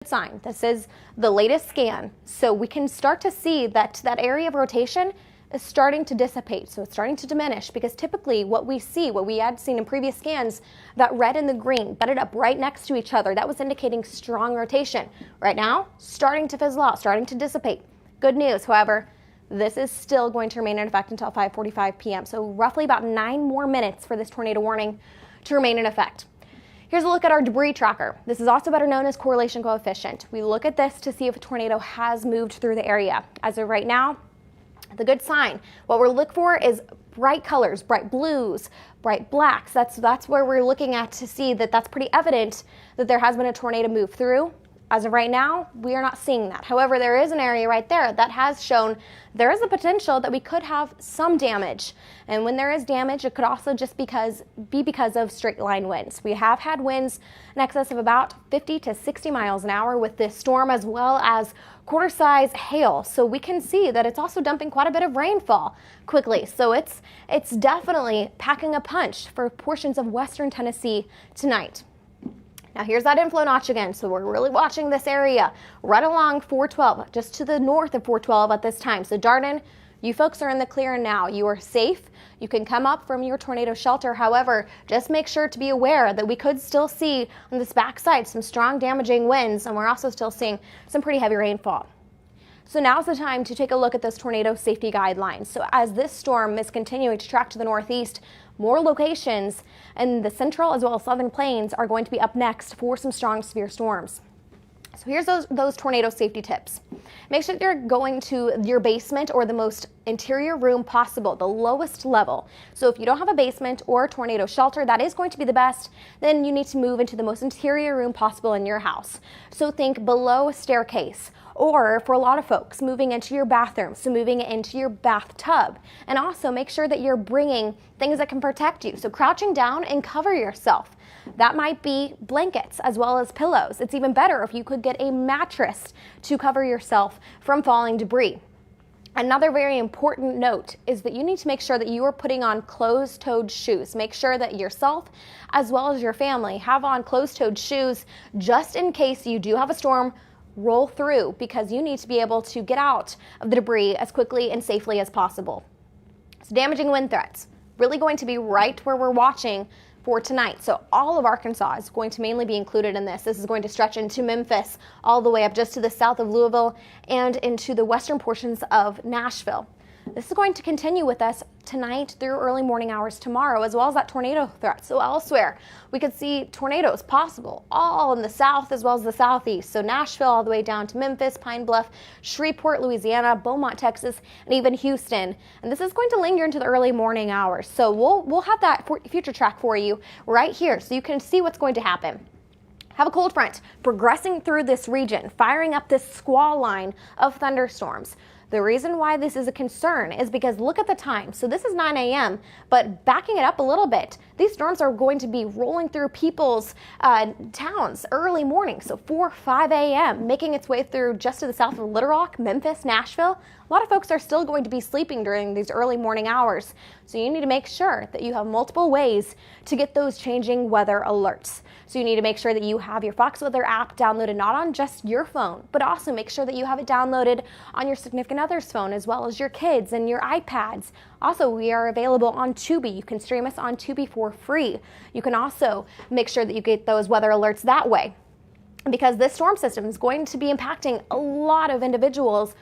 sign. This is the latest scan. So we can start to see that that area of rotation is starting to dissipate. So it's starting to diminish, because typically what we had seen in previous scans, that red and the green butted up right next to each other. That was indicating strong rotation. Right now, starting to fizzle out, starting to dissipate. Good news, however, this is still going to remain in effect until 5:45 p.m. So roughly about 9 more minutes for this tornado warning to remain in effect. Here's a look at our debris tracker. This is also better known as correlation coefficient. We look at this to see if a tornado has moved through the area. As of right now, the good sign, what we're looking for is bright colors, bright blues, bright blacks. That's where we're looking at to see that that's pretty evident that there has been a tornado move through. As of right now, we are not seeing that. However, there is an area right there that has shown there is a potential that we could have some damage. And when there is damage, it could also just be because of straight line winds. We have had winds in excess of about 50 to 60 miles an hour with this storm, as well as quarter-size hail. So we can see that it's also dumping quite a bit of rainfall quickly. So it's definitely packing a punch for portions of western Tennessee tonight. Now here's that inflow notch again, so we're really watching this area right along 412, just to the north of 412 at this time. So Darden, you folks are in the clear now. You are safe. You can come up from your tornado shelter. However, just make sure to be aware that we could still see on this backside some strong damaging winds, and we're also still seeing some pretty heavy rainfall. So now's the time to take a look at those tornado safety guidelines. So as this storm is continuing to track to the northeast, more locations in the central as well as southern plains are going to be up next for some strong severe storms. So here's those tornado safety tips. Make sure that you're going to your basement or the most interior room possible, the lowest level. So if you don't have a basement or a tornado shelter, that is going to be the best. Then you need to move into the most interior room possible in your house. So think below a staircase, or for a lot of folks, moving into your bathroom, so moving into your bathtub. And also make sure that you're bringing things that can protect you. So crouching down and cover yourself. That might be blankets as well as pillows. It's even better if you could get a mattress to cover yourself from falling debris. Another very important note is that you need to make sure that you are putting on closed-toed shoes. Make sure that yourself as well as your family have on closed-toed shoes just in case you do have a storm roll through, because you need to be able to get out of the debris as quickly and safely as possible. So damaging wind threats, really going to be right where we're watching for tonight. So all of Arkansas is going to mainly be included in this. This is going to stretch into Memphis, all the way up just to the south of Louisville and into the western portions of Nashville. This is going to continue with us tonight through early morning hours tomorrow, as well as that tornado threat. So elsewhere, we could see tornadoes possible all in the south as well as the southeast. So Nashville all the way down to Memphis, Pine Bluff, Shreveport, Louisiana, Beaumont, Texas, and even Houston. And this is going to linger into the early morning hours. So we'll have that future track for you right here so you can see what's going to happen. Have a cold front progressing through this region, firing up this squall line of thunderstorms. The reason why this is a concern is because look at the time. So this is 9 a.m., but backing it up a little bit, these storms are going to be rolling through people's towns early morning. So 4, 5 a.m., making its way through just to the south of Little Rock, Memphis, Nashville. A lot of folks are still going to be sleeping during these early morning hours. So you need to make sure that you have multiple ways to get those changing weather alerts. So you need to make sure that you have your Fox Weather app downloaded not on just your phone, but also make sure that you have it downloaded on your significant other's phone as well as your kids and your iPads. Also, we are available on Tubi. You can stream us on Tubi for free. You can also make sure that you get those weather alerts that way, because this storm system is going to be impacting a lot of individuals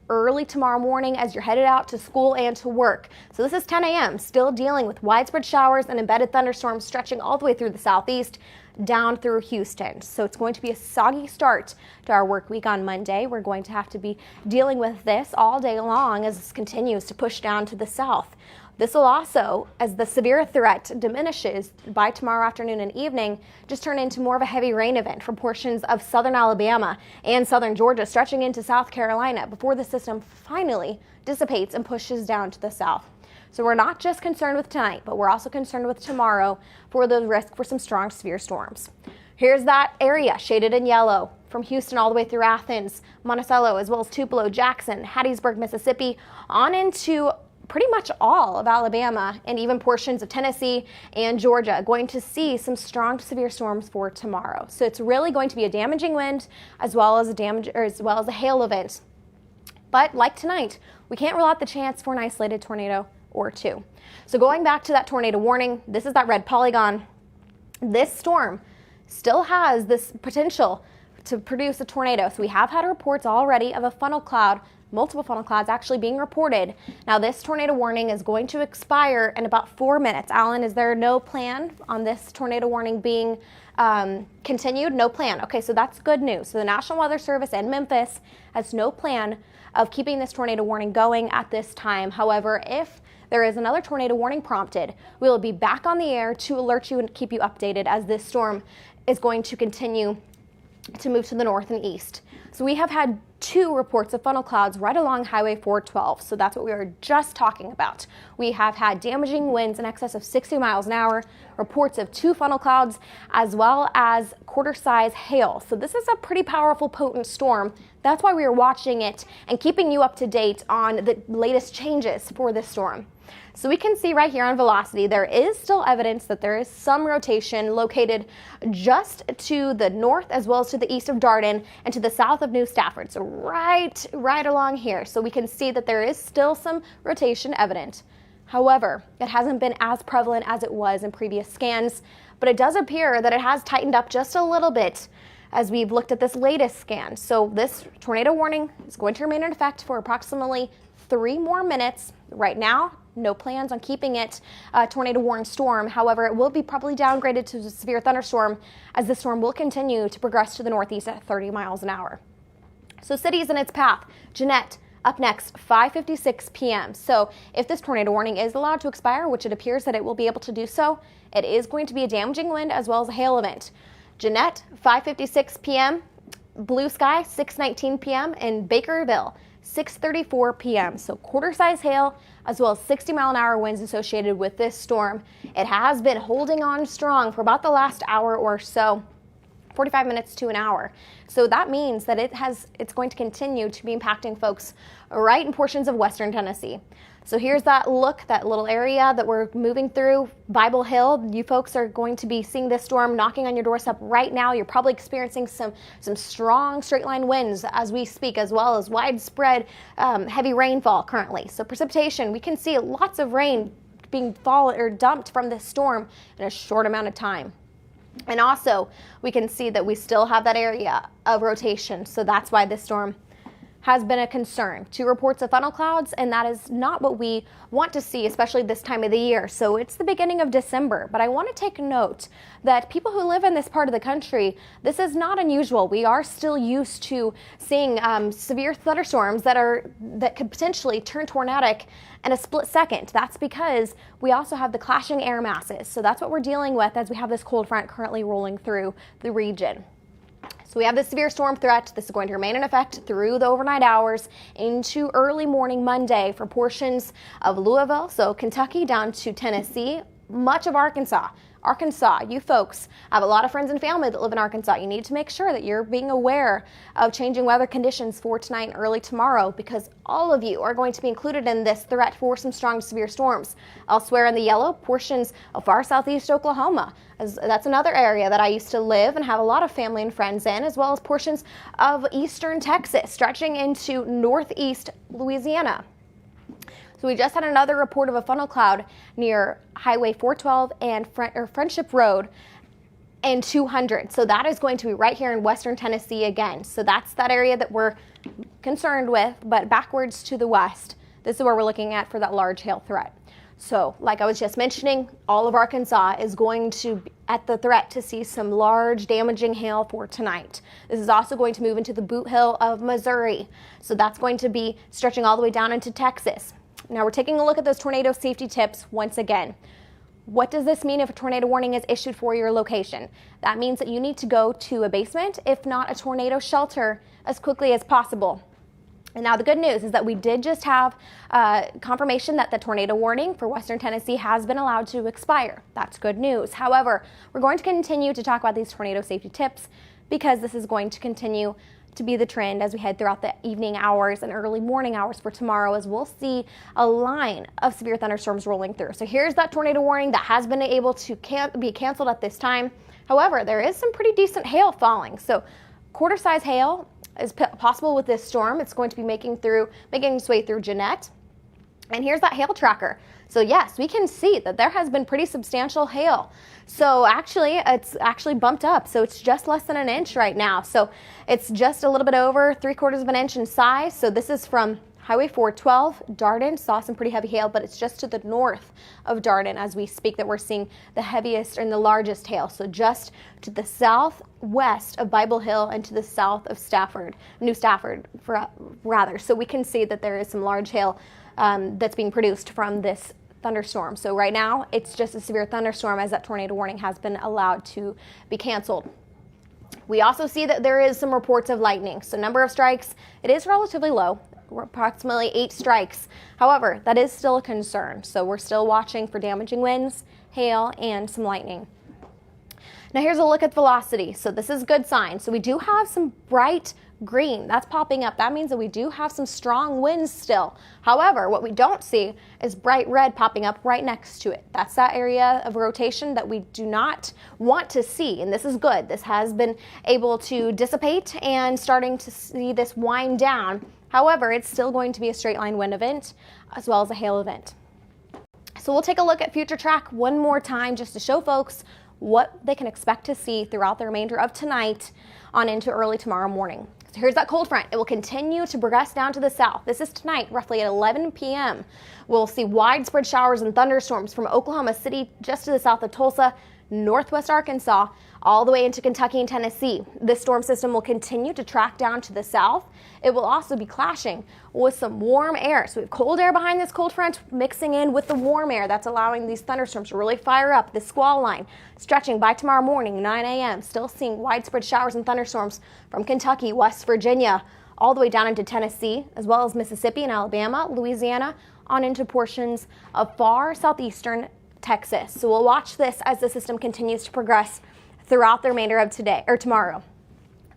early tomorrow morning as you're headed out to school and to work. So this is 10 a.m., still dealing with widespread showers and embedded thunderstorms stretching all the way through the southeast down through Houston. So it's going to be a soggy start to our work week on Monday. We're going to have to be dealing with this all day long as this continues to push down to the south. This will also, as the severe threat diminishes by tomorrow afternoon and evening, just turn into more of a heavy rain event for portions of southern Alabama and southern Georgia, stretching into South Carolina before the system finally dissipates and pushes down to the south. So we're not just concerned with tonight, but we're also concerned with tomorrow for the risk for some strong severe storms. Here's that area shaded in yellow from Houston all the way through Athens, Monticello, as well as Tupelo, Jackson, Hattiesburg, Mississippi, on into pretty much all of Alabama and even portions of Tennessee and Georgia going to see some strong to severe storms for tomorrow. So it's really going to be a damaging wind as well as a hail event. But like tonight, we can't rule out the chance for an isolated tornado or two. So going back to that tornado warning, this is that red polygon. This storm still has this potential to produce a tornado. So we have had reports already of a funnel cloud, multiple funnel clouds actually being reported. Now this tornado warning is going to expire in about 4 minutes. Alan, is there no plan on this tornado warning being continued? No plan. Okay, so that's good news. So the National Weather Service in Memphis has no plan of keeping this tornado warning going at this time. However, if there is another tornado warning prompted, we will be back on the air to alert you and keep you updated as this storm is going to continue to move to the north and east. So we have had 2 reports of funnel clouds right along Highway 412. So that's what we were just talking about. We have had damaging winds in excess of 60 miles an hour, reports of 2 funnel clouds, as well as quarter-size hail. So this is a pretty powerful, potent storm. That's why we are watching it and keeping you up to date on the latest changes for this storm. So we can see right here on velocity, there is still evidence that there is some rotation located just to the north as well as to the east of Darden and to the south of New Stafford. So right along here. So we can see that there is still some rotation evident. However, it hasn't been as prevalent as it was in previous scans, but it does appear that it has tightened up just a little bit as we've looked at this latest scan. So this tornado warning is going to remain in effect for approximately 3 more minutes. Right now, no plans on keeping it a tornado warned storm. However, it will be probably downgraded to a severe thunderstorm as the storm will continue to progress to the northeast at 30 miles an hour. So cities in its path, Jeanette, up next, 5:56 p.m. So if this tornado warning is allowed to expire, which it appears that it will be able to do so, it is going to be a damaging wind as well as a hail event. Jeanette, 5:56 p.m., blue sky, 6:19 p.m., and Bakerville, 6:34 p.m. So quarter-size hail as well as 60-mile-an-hour winds associated with this storm. It has been holding on strong for about the last hour or so, 45 minutes to an hour. So that means that it's going to continue to be impacting folks right in portions of western Tennessee. So here's that look, that little area that we're moving through, Bible Hill. You folks are going to be seeing this storm knocking on your doorstep right now. You're probably experiencing some strong straight line winds as we speak, as well as widespread heavy rainfall currently. So precipitation, we can see lots of rain being dumped from this storm in a short amount of time. And also, we can see that we still have that area of rotation. So that's why this storm has been a concern. 2 reports of funnel clouds, and that is not what we want to see, especially this time of the year. So it's the beginning of December, but I want to take note that people who live in this part of the country, this is not unusual. We are still used to seeing severe thunderstorms that could potentially turn tornadic in a split second. That's because we also have the clashing air masses. So that's what we're dealing with as we have this cold front currently rolling through the region. So we have this severe storm threat. This is going to remain in effect through the overnight hours into early morning Monday for portions of Louisville, so Kentucky down to Tennessee, much of Arkansas. You folks have a lot of friends and family that live in Arkansas. You need to make sure that you're being aware of changing weather conditions for tonight and early tomorrow, because all of you are going to be included in this threat for some strong severe storms. Elsewhere in the yellow, portions of far southeast Oklahoma. That's another area that I used to live and have a lot of family and friends in, as well as portions of eastern Texas stretching into northeast Louisiana. So we just had another report of a funnel cloud near Highway 412 and Friendship Road and 200. So that is going to be right here in western Tennessee again. So that's that area that we're concerned with, but backwards to the west. This is where we're looking at for that large hail threat. So like I was just mentioning, all of Arkansas is going to be at the threat to see some large damaging hail for tonight. This is also going to move into the Boot Hill of Missouri. So that's going to be stretching all the way down into Texas. Now we're taking a look at those tornado safety tips once again. What does this mean if a tornado warning is issued for your location? That means that you need to go to a basement, if not a tornado shelter, as quickly as possible. And now the good news is that we did just have confirmation that the tornado warning for western Tennessee has been allowed to expire. That's good news. However, we're going to continue to talk about these tornado safety tips because this is going to continue to be the trend as we head throughout the evening hours and early morning hours for tomorrow, as we'll see a line of severe thunderstorms rolling through. So here's that tornado warning that has been able to be canceled at this time. However, there is some pretty decent hail falling. So quarter-size hail is possible with this storm. It's going to be making its way through Jeanette. And here's that hail tracker. So yes, we can see that there has been pretty substantial hail. So actually, it's actually bumped up. So it's just less than an inch right now. So it's just a little bit over 3/4 of an inch in size. So this is from Highway 412, Darden, saw some pretty heavy hail, but it's just to the north of Darden as we speak that we're seeing the heaviest and the largest hail. So just to the southwest of Bible Hill and to the south of New Stafford, rather. So we can see that there is some large hail that's being produced from this thunderstorm. So right now, it's just a severe thunderstorm as that tornado warning has been allowed to be canceled. We also see that there is some reports of lightning. So number of strikes, it is relatively low. Approximately 8 strikes. However, that is still a concern. So we're still watching for damaging winds, hail, and some lightning. Now here's a look at velocity. So this is a good sign. So we do have some bright green that's popping up. That means that we do have some strong winds still. However, what we don't see is bright red popping up right next to it. That's that area of rotation that we do not want to see, and this is good. This has been able to dissipate and starting to see this wind down. However, it's still going to be a straight line wind event as well as a hail event. So we'll take a look at future track one more time just to show folks what they can expect to see throughout the remainder of tonight on into early tomorrow morning. So here's that cold front. It will continue to progress down to the south. This is tonight, roughly at 11 p.m. We'll see widespread showers and thunderstorms from Oklahoma City just to the south of Tulsa, northwest Arkansas, all the way into Kentucky and Tennessee. This storm system will continue to track down to the south. It will also be clashing with some warm air. So we have cold air behind this cold front mixing in with the warm air that's allowing these thunderstorms to really fire up. This squall line stretching by tomorrow morning, 9 a.m. Still seeing widespread showers and thunderstorms from Kentucky, West Virginia, all the way down into Tennessee, as well as Mississippi and Alabama, Louisiana, on into portions of far southeastern Texas. So we'll watch this as the system continues to progress throughout the remainder of today or tomorrow.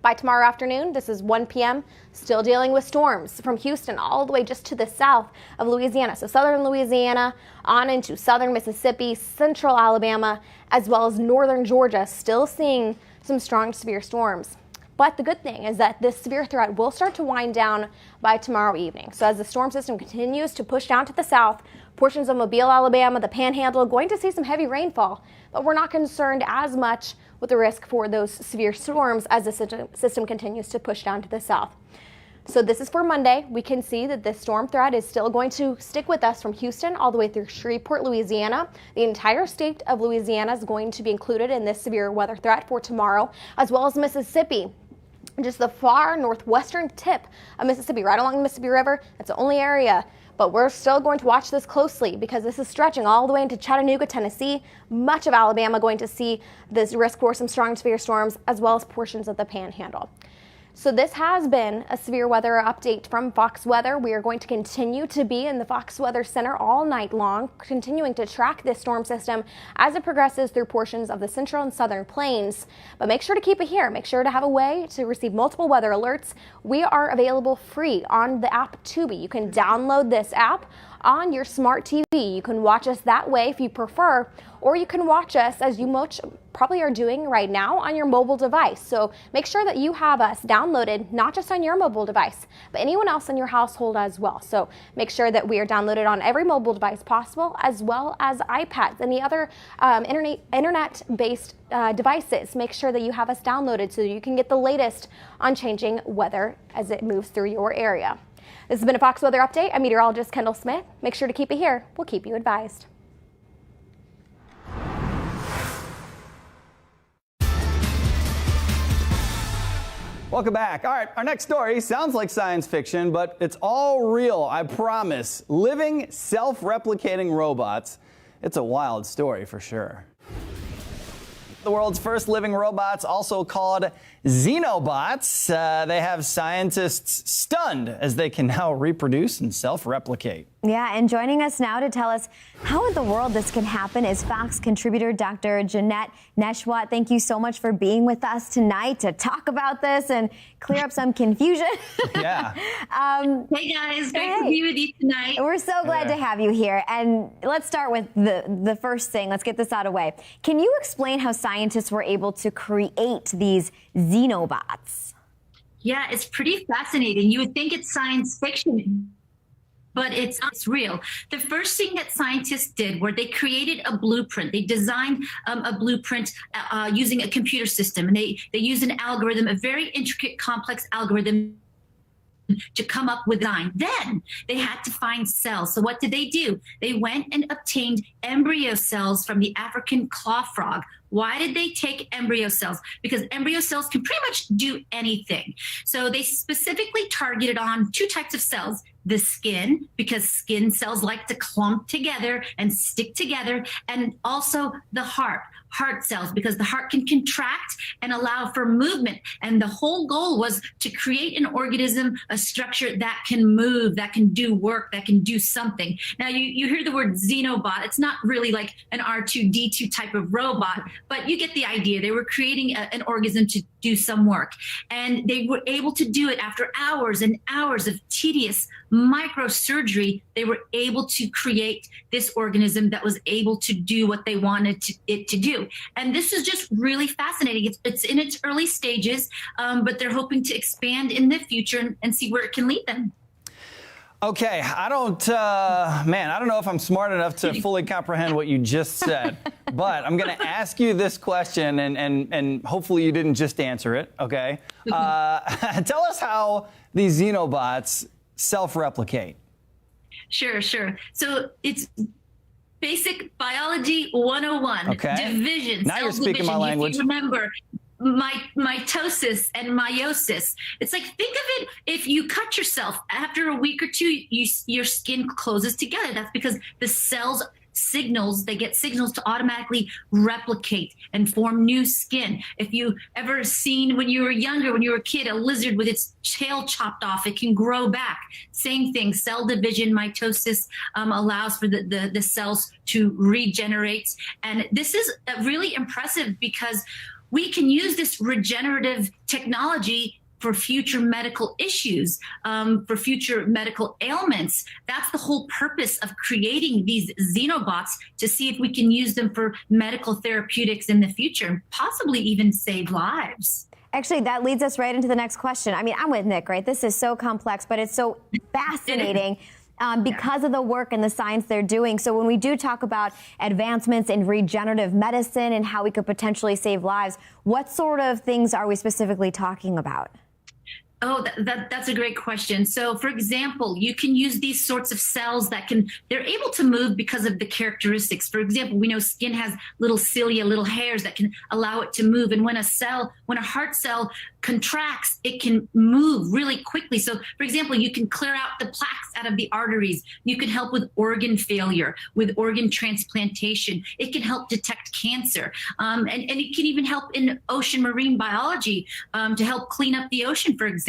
By tomorrow afternoon, this is 1 p.m., still dealing with storms from Houston all the way just to the south of Louisiana. So southern Louisiana on into southern Mississippi, central Alabama, as well as northern Georgia, still seeing some strong severe storms. But the good thing is that this severe threat will start to wind down by tomorrow evening. So as the storm system continues to push down to the south, portions of Mobile, Alabama, the Panhandle, going to see some heavy rainfall, but we're not concerned as much with the risk for those severe storms as the system continues to push down to the south. So this is for Monday. We can see that this storm threat is still going to stick with us from Houston all the way through Shreveport, Louisiana. The entire state of Louisiana is going to be included in this severe weather threat for tomorrow, as well as Mississippi. Just the far northwestern tip of Mississippi, right along the Mississippi River. That's the only area. But we're still going to watch this closely because this is stretching all the way into Chattanooga, Tennessee. Much of Alabama going to see this risk for some strong severe storms, as well as portions of the Panhandle. So this has been a severe weather update from Fox Weather. We are going to continue to be in the Fox Weather Center all night long, continuing to track this storm system as it progresses through portions of the central and southern plains. But make sure to keep it here. Make sure to have a way to receive multiple weather alerts. We are available free on the app Tubi. You can download this app on your smart TV. You can watch us that way if you prefer, or you can watch us as you most probably are doing right now on your mobile device. So make sure that you have us downloaded, not just on your mobile device, but anyone else in your household as well. So make sure that we are downloaded on every mobile device possible, as well as iPads, any other internet-based devices. Make sure that you have us downloaded so you can get the latest on changing weather as it moves through your area. This has been a Fox Weather Update. I'm meteorologist Kendall Smith. Make sure to keep it here. We'll keep you advised. Welcome back. All right, our next story sounds like science fiction, but it's all real, I promise. Living, self-replicating robots. It's a wild story for sure. The world's first living robots, also called xenobots. They have scientists stunned as they can now reproduce and self-replicate. Yeah, and joining us now to tell us how in the world this can happen is Fox contributor Dr. Jeanette Neshwat. Thank you so much for being with us tonight to talk about this and clear up some confusion. Yeah. Hey guys, great to be with you tonight. We're so glad to have you here. And let's start with the first thing. Let's get this out of the way. Can you explain how scientists were able to create these xenobots? Yeah, it's pretty fascinating. You would think it's science fiction, but it's real. The first thing that scientists did were they created a blueprint. They designed a blueprint using a computer system. And they used an algorithm, a very intricate, complex algorithm to come up with design. Then they had to find cells. So what did they do? They went and obtained embryo cells from the African claw frog. Why did they take embryo cells? Because embryo cells can pretty much do anything. So they specifically targeted on two types of cells: the skin, because skin cells like to clump together and stick together, and also the heart cells, because the heart can contract and allow for movement. And the whole goal was to create an organism, a structure that can move, that can do work, that can do something. Now you hear the word xenobot. It's not really like an R2-D2 type of robot, but you get the idea. They were creating an organism to do some work. And they were able to do it after hours and hours of tedious microsurgery. They were able to create this organism that was able to do what they wanted it to do. And this is just really fascinating. It's in its early stages, but they're hoping to expand in the future and see where it can lead them. Okay, I don't know if I'm smart enough to fully comprehend what you just said, but I'm going to ask you this question, and hopefully you didn't just answer it, okay? Tell us how these xenobots self-replicate. Sure. So it's basic biology 101. Okay. Division. Now you're speaking division. my language. If you remember mitosis and meiosis. It's like, think of it, if you cut yourself after a week or two, your skin closes together. That's because the cells they get signals to automatically replicate and form new skin. If you ever seen when you were younger, when you were a kid, a lizard with its tail chopped off, it can grow back. Same thing, cell division, mitosis allows for the cells to regenerate. And this is really impressive because we can use this regenerative technology for future medical issues, for future medical ailments. That's the whole purpose of creating these xenobots, to see if we can use them for medical therapeutics in the future, possibly even save lives. Actually, that leads us right into the next question. I mean, I'm with Nick, right? This is so complex, but it's so fascinating. Because of the work and the science they're doing. So when we do talk about advancements in regenerative medicine and how we could potentially save lives, what sort of things are we specifically talking about? Oh, that's a great question. So, for example, you can use these sorts of cells they're able to move because of the characteristics. For example, we know skin has little cilia, little hairs that can allow it to move. And when a heart cell contracts, it can move really quickly. So, for example, you can clear out the plaques out of the arteries. You can help with organ failure, with organ transplantation. It can help detect cancer. And it can even help in ocean marine biology to help clean up the ocean, for example.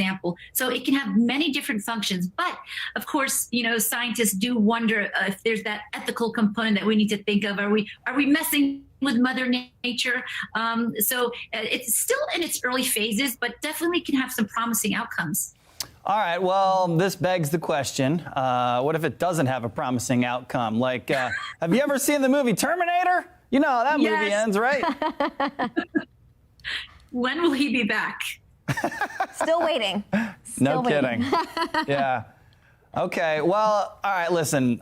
So it can have many different functions. But of course, scientists do wonder if there's that ethical component that we need to think of. Are we messing with Mother Nature? So it's still in its early phases, but definitely can have some promising outcomes. All right, well, this begs the question, what if it doesn't have a promising outcome? Like, have you ever seen the movie Terminator? You know how that movie ends, right? When will he be back? Still waiting. No kidding. Yeah. Okay, well, all right, listen,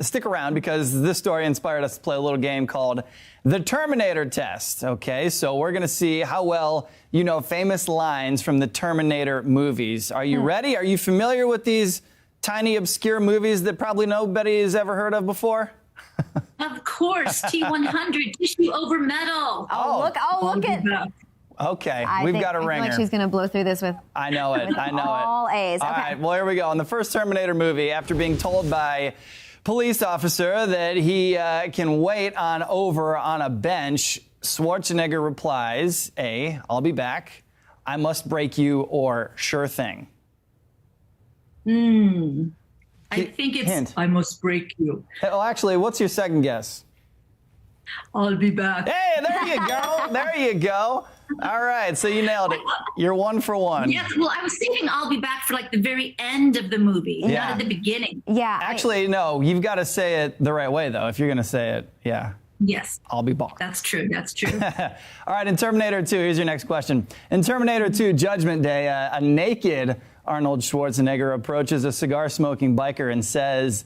stick around because this story inspired us to play a little game called the Terminator Test, okay? So we're going to see how well you know famous lines from the Terminator movies. Are you ready? Are you familiar with these tiny, obscure movies that probably nobody has ever heard of before? Of course, T100, tissue over metal. Look at. Okay, we've got a ringer. I feel like she's going to blow through this with. I know it. I know it. All A's. All right. Well, here we go. In the first Terminator movie, after being told by a police officer that he can wait on a bench, Schwarzenegger replies, A, I'll be back, I must break you, or sure thing. I think it's Hint. I must break you. Oh, actually, what's your second guess? I'll be back. Hey, there you go. There you go. All right, so you nailed it. You're 1 for 1. Yes, well, I was thinking I'll be back for like the very end of the movie, Yeah. not at the beginning. Yeah. Actually, no, you've got to say it the right way, though. If you're going to say it, yeah, Yes, I'll be back. that's true. That's true. All right, in Terminator 2, here's your next question. In Terminator 2 Judgment Day, a naked Arnold Schwarzenegger approaches a cigar-smoking biker and says,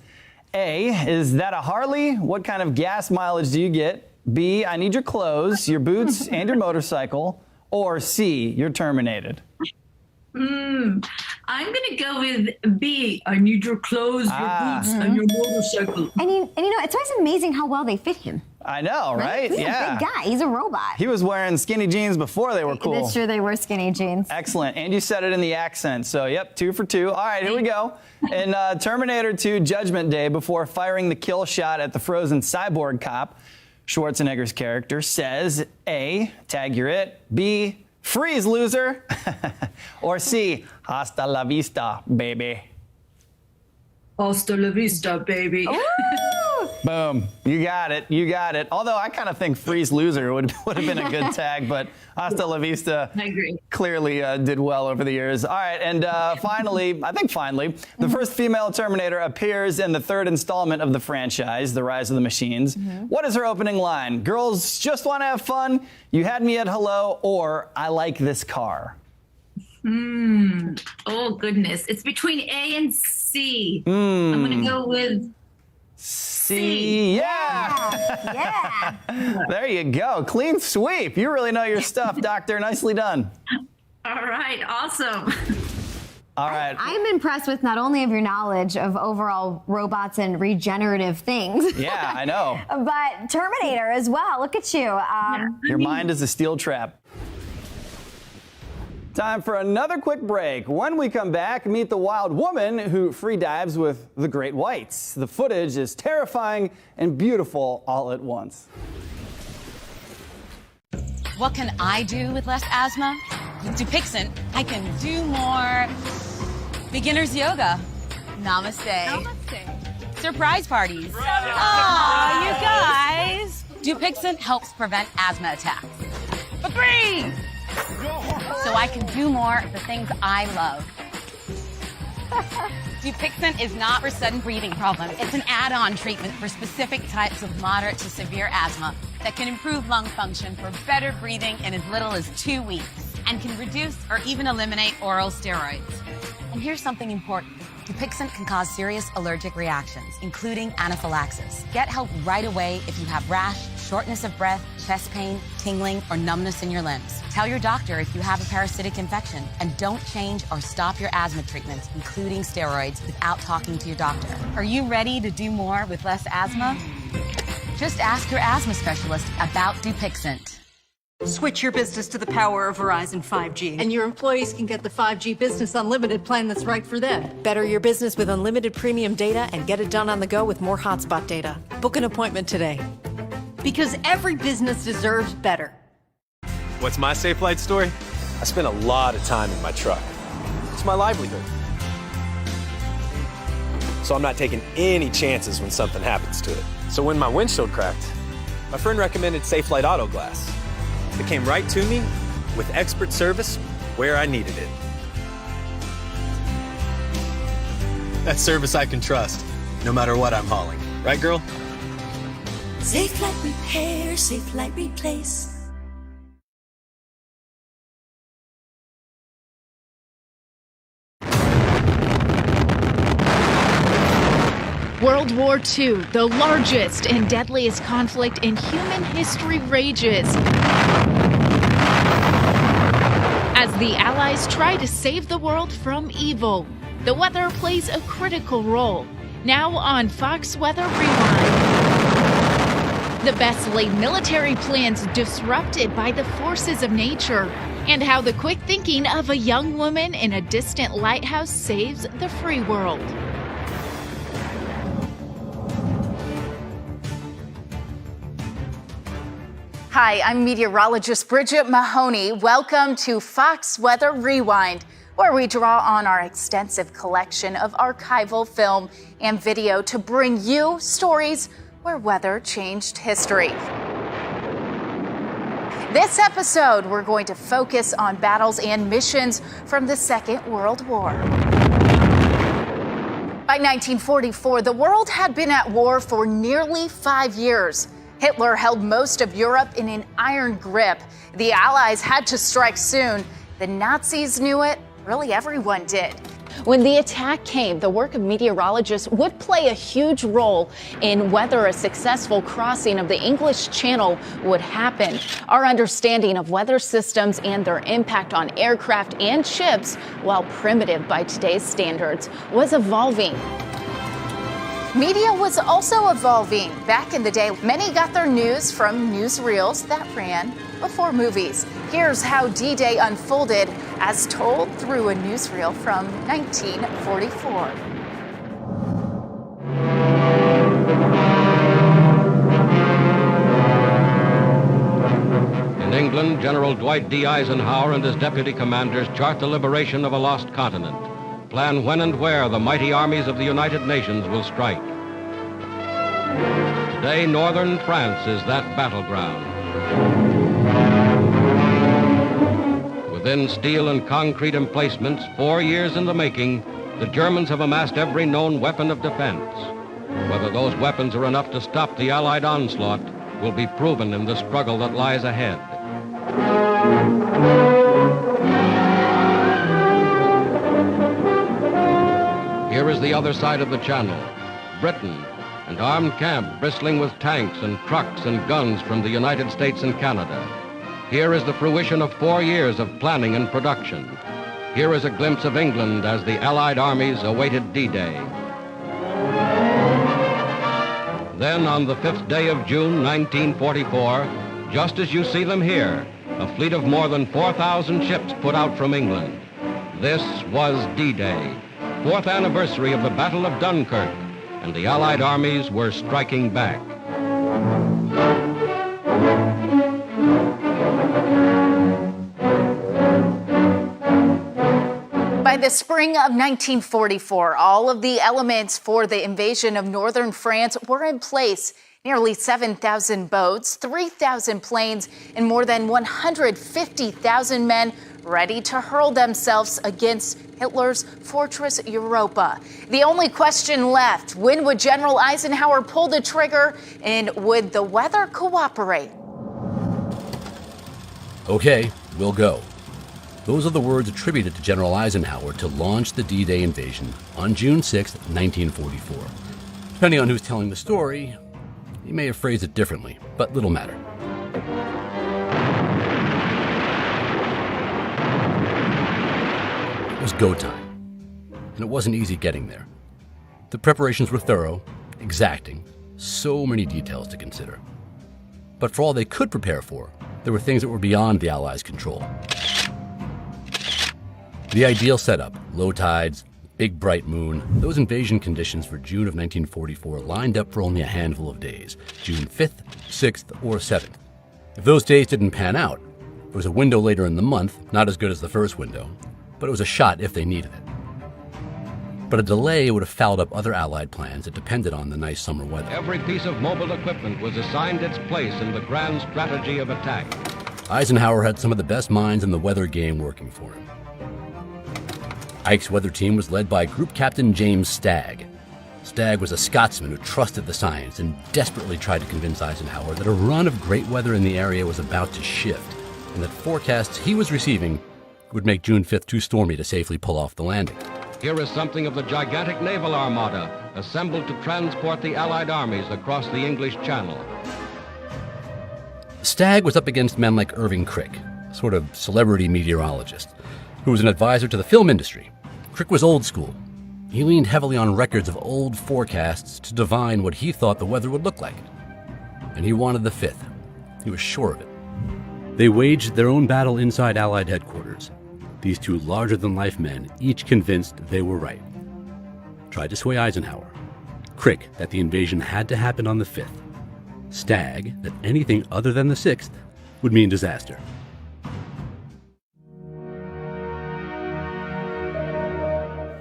A, is that a Harley? What kind of gas mileage do you get? B, I need your clothes, your boots, and your motorcycle. Or C, you're terminated. I'm gonna go with B. I need your clothes, your boots, and your motorcycle. And you know, it's always amazing how well they fit him. I know, right? He's a big guy. He's a robot. He was wearing skinny jeans before they were cool. That's true. They were skinny jeans. Excellent. And you said it in the accent. So, yep, 2 for 2. All right, here we go. In Terminator 2 Judgment Day, before firing the kill shot at the frozen cyborg cop, Schwarzenegger's character says, A, tag you're it, B, freeze, loser, or C, hasta la vista, baby. Hasta la vista, baby. Boom. You got it. You got it. Although I kind of think freeze loser would have been a good tag, but hasta la vista I agree. clearly did well over the years. All right. And finally, the first female Terminator appears in the 3rd installment of the franchise, The Rise of the Machines. What is her opening line? Girls just want to have fun. You had me at hello, or I like this car. Oh, goodness. It's between A and C. I'm going to go with C. Yeah. Yeah. There you go. Clean sweep. You really know your stuff, Doctor. Nicely done. All right. Awesome. All right. I'm impressed with not only of your knowledge of overall robots and regenerative things. Yeah, I know. But Terminator as well. Look at you. Your mind is a steel trap. Time for another quick break. When we come back, meet the wild woman who free dives with the great whites. The footage is terrifying and beautiful all at once. What can I do with less asthma? With Dupixent, I can do more beginner's yoga. Namaste. Namaste. Surprise parties. Aw, you guys. Dupixent helps prevent asthma attacks. For free! So I can do more of the things I love. Dupixent is not for sudden breathing problems. It's an add-on treatment for specific types of moderate to severe asthma that can improve lung function for better breathing in as little as 2 weeks and can reduce or even eliminate oral steroids. And here's something important. Dupixent can cause serious allergic reactions, including anaphylaxis. Get help right away if you have rash, shortness of breath, chest pain, tingling, or numbness in your limbs. Tell your doctor if you have a parasitic infection, and don't change or stop your asthma treatments, including steroids, without talking to your doctor. Are you ready to do more with less asthma? Just ask your asthma specialist about Dupixent. Switch your business to the power of Verizon 5G. And your employees can get the 5G Business Unlimited plan that's right for them. Better your business with unlimited premium data and get it done on the go with more hotspot data. Book an appointment today. Because every business deserves better. What's my safe flight story? I spend a lot of time in my truck. It's my livelihood. So I'm not taking any chances when something happens to it. So when my windshield cracked, my friend recommended Safe Flight Auto Glass. It came right to me with expert service where I needed it. That's service I can trust, no matter what I'm hauling. Right, girl? Safe Flight Repair, Safe Flight Replace. World War II, the largest and deadliest conflict in human history, rages as the Allies try to save the world from evil. The weather plays a critical role. Now on Fox Weather Rewind. The best laid military plans disrupted by the forces of nature, and how the quick thinking of a young woman in a distant lighthouse saves the free world. Hi, I'm meteorologist Bridget Mahoney. Welcome to Fox Weather Rewind. where we draw on our extensive collection of archival film and video to bring you stories where weather changed history. This episode, we're going to focus on battles and missions from the Second World War. By 1944, the world had been at war for nearly 5 years. Hitler held most of Europe in an iron grip. The Allies had to strike soon. The Nazis knew it. Really, everyone did. When the attack came, the work of meteorologists would play a huge role in whether a successful crossing of the English Channel would happen. Our understanding of weather systems and their impact on aircraft and ships, while primitive by today's standards, was evolving. Media was also evolving. Back in the day, many got their news from newsreels that ran before movies. Here's how D-Day unfolded as told through a newsreel from 1944. In England, General Dwight D. Eisenhower and his deputy commanders chart the liberation of a lost continent, plan when and where the mighty armies of the United Nations will strike. Today, northern France is that battleground. Within steel and concrete emplacements, 4 years in the making, the Germans have amassed every known weapon of defense. Whether those weapons are enough to stop the Allied onslaught will be proven in the struggle that lies ahead. Here is the other side of the Channel, Britain, an armed camp bristling with tanks and trucks and guns from the United States and Canada. Here is the fruition of 4 years of planning and production. Here is a glimpse of England as the Allied armies awaited D-Day. Then on the 5th day of June, 1944, just as you see them here, a fleet of more than 4,000 ships put out from England. This was D-Day, 4th anniversary of the Battle of Dunkirk, and the Allied armies were striking back. By the spring of 1944, all of the elements for the invasion of northern France were in place. Nearly 7,000 boats, 3,000 planes, and more than 150,000 men ready to hurl themselves against Hitler's Fortress Europa. The only question left, when would General Eisenhower pull the trigger, and would the weather cooperate? Okay, we'll go. Those are the words attributed to General Eisenhower to launch the D-Day invasion on June 6, 1944. Depending on who's telling the story, he may have phrased it differently, but little matter. It was go time, and it wasn't easy getting there. The preparations were thorough, exacting, so many details to consider. But for all they could prepare for, there were things that were beyond the Allies' control. The ideal setup, low tides, big bright moon, those invasion conditions for June of 1944 lined up for only a handful of days, June 5th, 6th, or 7th. If those days didn't pan out, there was a window later in the month, not as good as the first window, but it was a shot if they needed it. But a delay would have fouled up other Allied plans that depended on the nice summer weather. Every piece of mobile equipment was assigned its place in the grand strategy of attack. Eisenhower had some of the best minds in the weather game working for him. Ike's weather team was led by Group Captain James Stagg. Stagg was a Scotsman who trusted the science and desperately tried to convince Eisenhower that a run of great weather in the area was about to shift, and that forecasts he was receiving would make June 5th too stormy to safely pull off the landing. Here is something of the gigantic naval armada assembled to transport the Allied armies across the English Channel. Stagg was up against men like Irving Crick, a sort of celebrity meteorologist, who was an advisor to the film industry. Crick was old school. He leaned heavily on records of old forecasts to divine what he thought the weather would look like. And he wanted the 5th. He was sure of it. They waged their own battle inside Allied headquarters. These two larger-than-life men, each convinced they were right, tried to sway Eisenhower. Crick that the invasion had to happen on the 5th. Stagg that anything other than the 6th would mean disaster.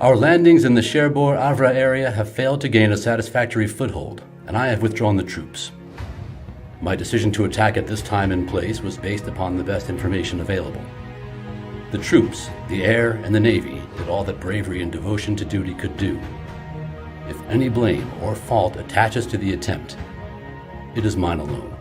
Our landings in the Cherbourg-Havre area have failed to gain a satisfactory foothold, and I have withdrawn the troops. My decision to attack at this time and place was based upon the best information available. The troops, the air, and the Navy did all that bravery and devotion to duty could do. If any blame or fault attaches to the attempt, it is mine alone.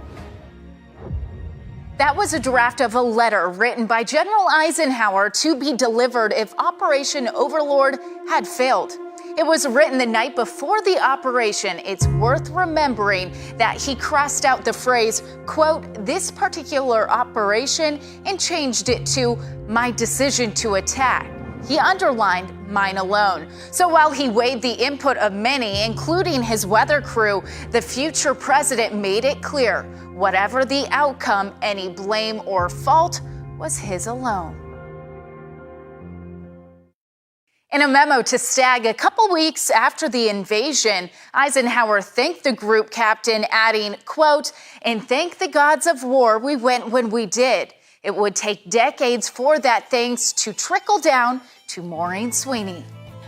That was a draft of a letter written by General Eisenhower to be delivered if Operation Overlord had failed. It was written the night before the operation. It's worth remembering that he crossed out the phrase, quote, "this particular operation," and changed it to "my decision to attack." He underlined "mine alone." So while he weighed the input of many, including his weather crew, the future president made it clear, whatever the outcome, any blame or fault was his alone. In a memo to Stagg a couple weeks after the invasion, Eisenhower thanked the group captain, adding, quote, "and thank the gods of war we went when we did. It would take decades for that thanks to trickle down to Maureen Sweeney."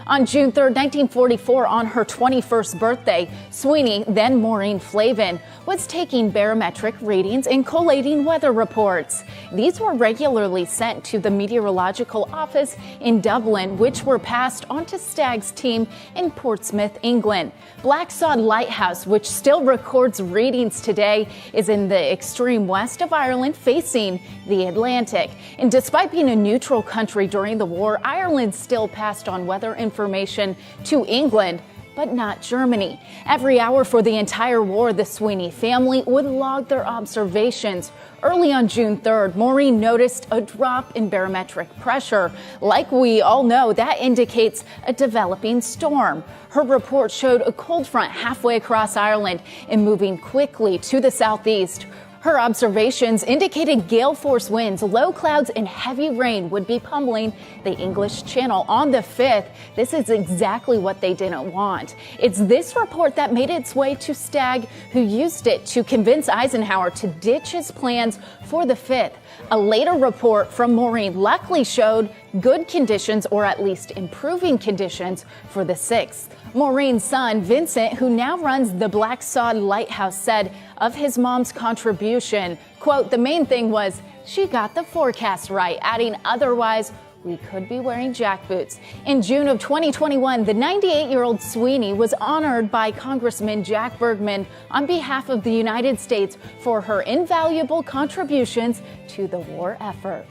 On June 3, 1944, on her 21st birthday, Sweeney, then Maureen Flavin, was taking barometric readings and collating weather reports. These were regularly sent to the meteorological office in Dublin, which were passed on to Stagg's team in Portsmouth, England. Blacksod Lighthouse, which still records readings today, is in the extreme west of Ireland, facing the Atlantic. And despite being a neutral country during the war, Ireland still passed on weather information to England, but not Germany. Every hour for the entire war, the Sweeney family would log their observations. Early on June 3rd, Maureen noticed a drop in barometric pressure. Like we all know, that indicates a developing storm. Her report showed a cold front halfway across Ireland and moving quickly to the southeast. Her observations indicated gale force winds, low clouds, and heavy rain would be pummeling the English Channel on the 5th. This is exactly what they didn't want. It's this report that made its way to Stagg, who used it to convince Eisenhower to ditch his plans for the 5th. A later report from Maureen luckily showed good conditions, or at least improving conditions, for the 6th. Maureen's son, Vincent, who now runs the Blacksod Lighthouse, said of his mom's contribution, quote, "the main thing was she got the forecast right," adding, "otherwise, we could be wearing jackboots." In June of 2021, the 98-year-old Sweeney was honored by Congressman Jack Bergman on behalf of the United States for her invaluable contributions to the war effort.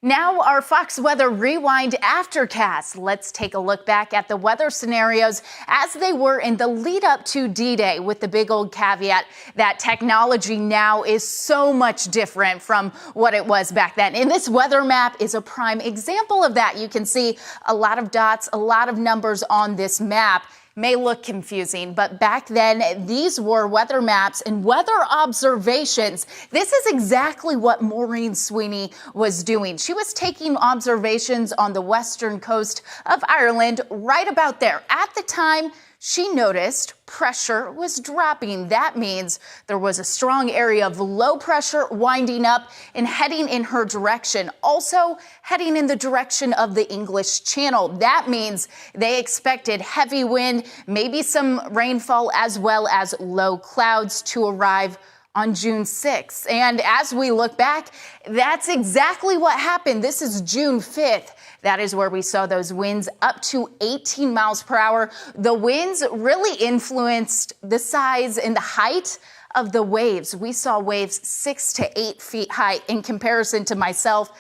Now our Fox Weather Rewind Aftercast. Let's take a look back at the weather scenarios as they were in the lead up to D-Day, with the big old caveat that technology now is so much different from what it was back then. And this weather map is a prime example of that. You can see a lot of dots, a lot of numbers on this map. May look confusing, but back then, these were weather maps and weather observations. This is exactly what Maureen Sweeney was doing. She was taking observations on the western coast of Ireland, right about there. At the time, she noticed pressure was dropping. That means there was a strong area of low pressure winding up and heading in her direction, also heading in the direction of the English Channel. That means they expected heavy wind, maybe some rainfall, as well as low clouds to arrive on June 6th. And as we look back, that's exactly what happened. This is June 5th. That is where we saw those winds up to 18 miles per hour. The winds really influenced the size and the height of the waves. We saw waves 6 to 8 feet high. In comparison to myself,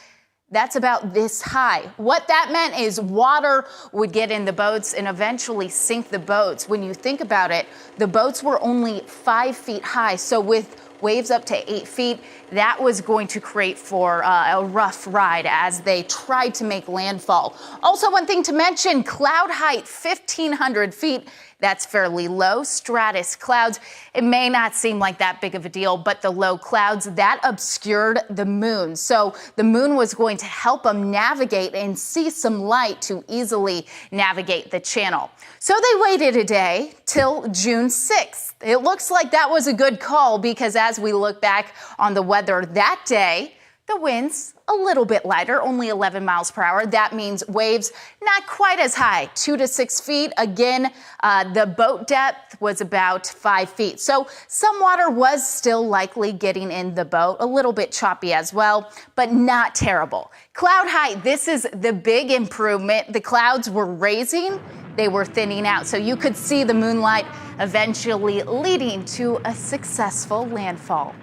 that's about this high. What that meant is water would get in the boats and eventually sink the boats. When you think about it, the boats were only 5 feet high. So with waves up to 8 feet, that was going to create for a rough ride as they tried to make landfall. Also, one thing to mention, cloud height, 1,500 feet. That's fairly low. Stratus clouds, it may not seem like that big of a deal, but the low clouds, that obscured the moon. So the moon was going to help them navigate and see some light to easily navigate the channel. So they waited a day till June 6th. It looks like that was a good call, because as we look back on the weather that day, The winds a little bit lighter, only 11 miles per hour. That means waves not quite as high, 2 to 6 feet. Again, the boat depth was about 5 feet. So some water was still likely getting in the boat, a little bit choppy as well, but not terrible. Cloud height, this is the big improvement. The clouds were raising, they were thinning out, so you could see the moonlight eventually leading to a successful landfall.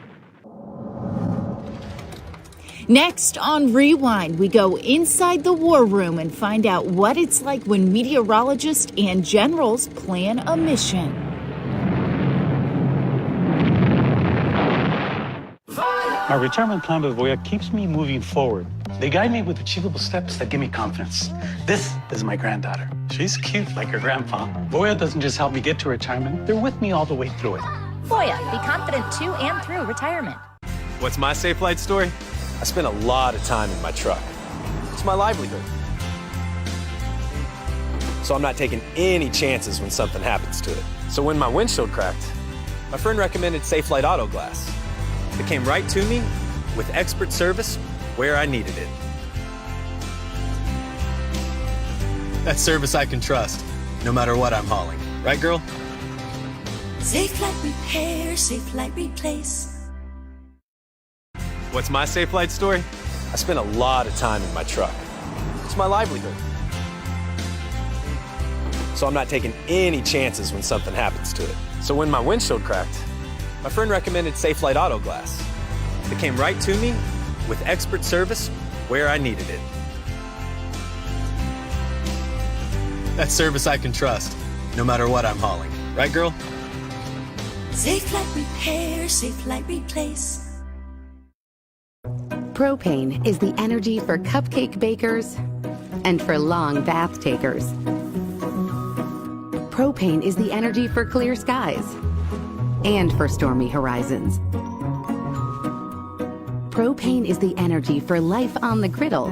Next on Rewind, we go inside the war room and find out what it's like when meteorologists and generals plan a mission. My retirement plan with Voya keeps me moving forward. They guide me with achievable steps that give me confidence. This is my granddaughter. She's cute like her grandpa. Voya doesn't just help me get to retirement, they're with me all the way through it. Voya, be confident to and through retirement. What's my safe flight story? I spent a lot of time in my truck. It's my livelihood. So I'm not taking any chances when something happens to it. So when my windshield cracked, my friend recommended Safelite Auto Glass. It came right to me with expert service where I needed it. That's service I can trust, no matter what I'm hauling. Right, girl? Safelite Repair, Safelite Replace. What's my safe flight story? I spent a lot of time in my truck. It's my livelihood. So I'm not taking any chances when something happens to it. So when my windshield cracked, my friend recommended Safelite Auto Glass. It came right to me with expert service where I needed it. That's service I can trust, no matter what I'm hauling. Right, girl? Safelite Repair, Safelite Replace. Propane is the energy for cupcake bakers and for long bath takers. Propane is the energy for clear skies and for stormy horizons. Propane is the energy for life on the griddle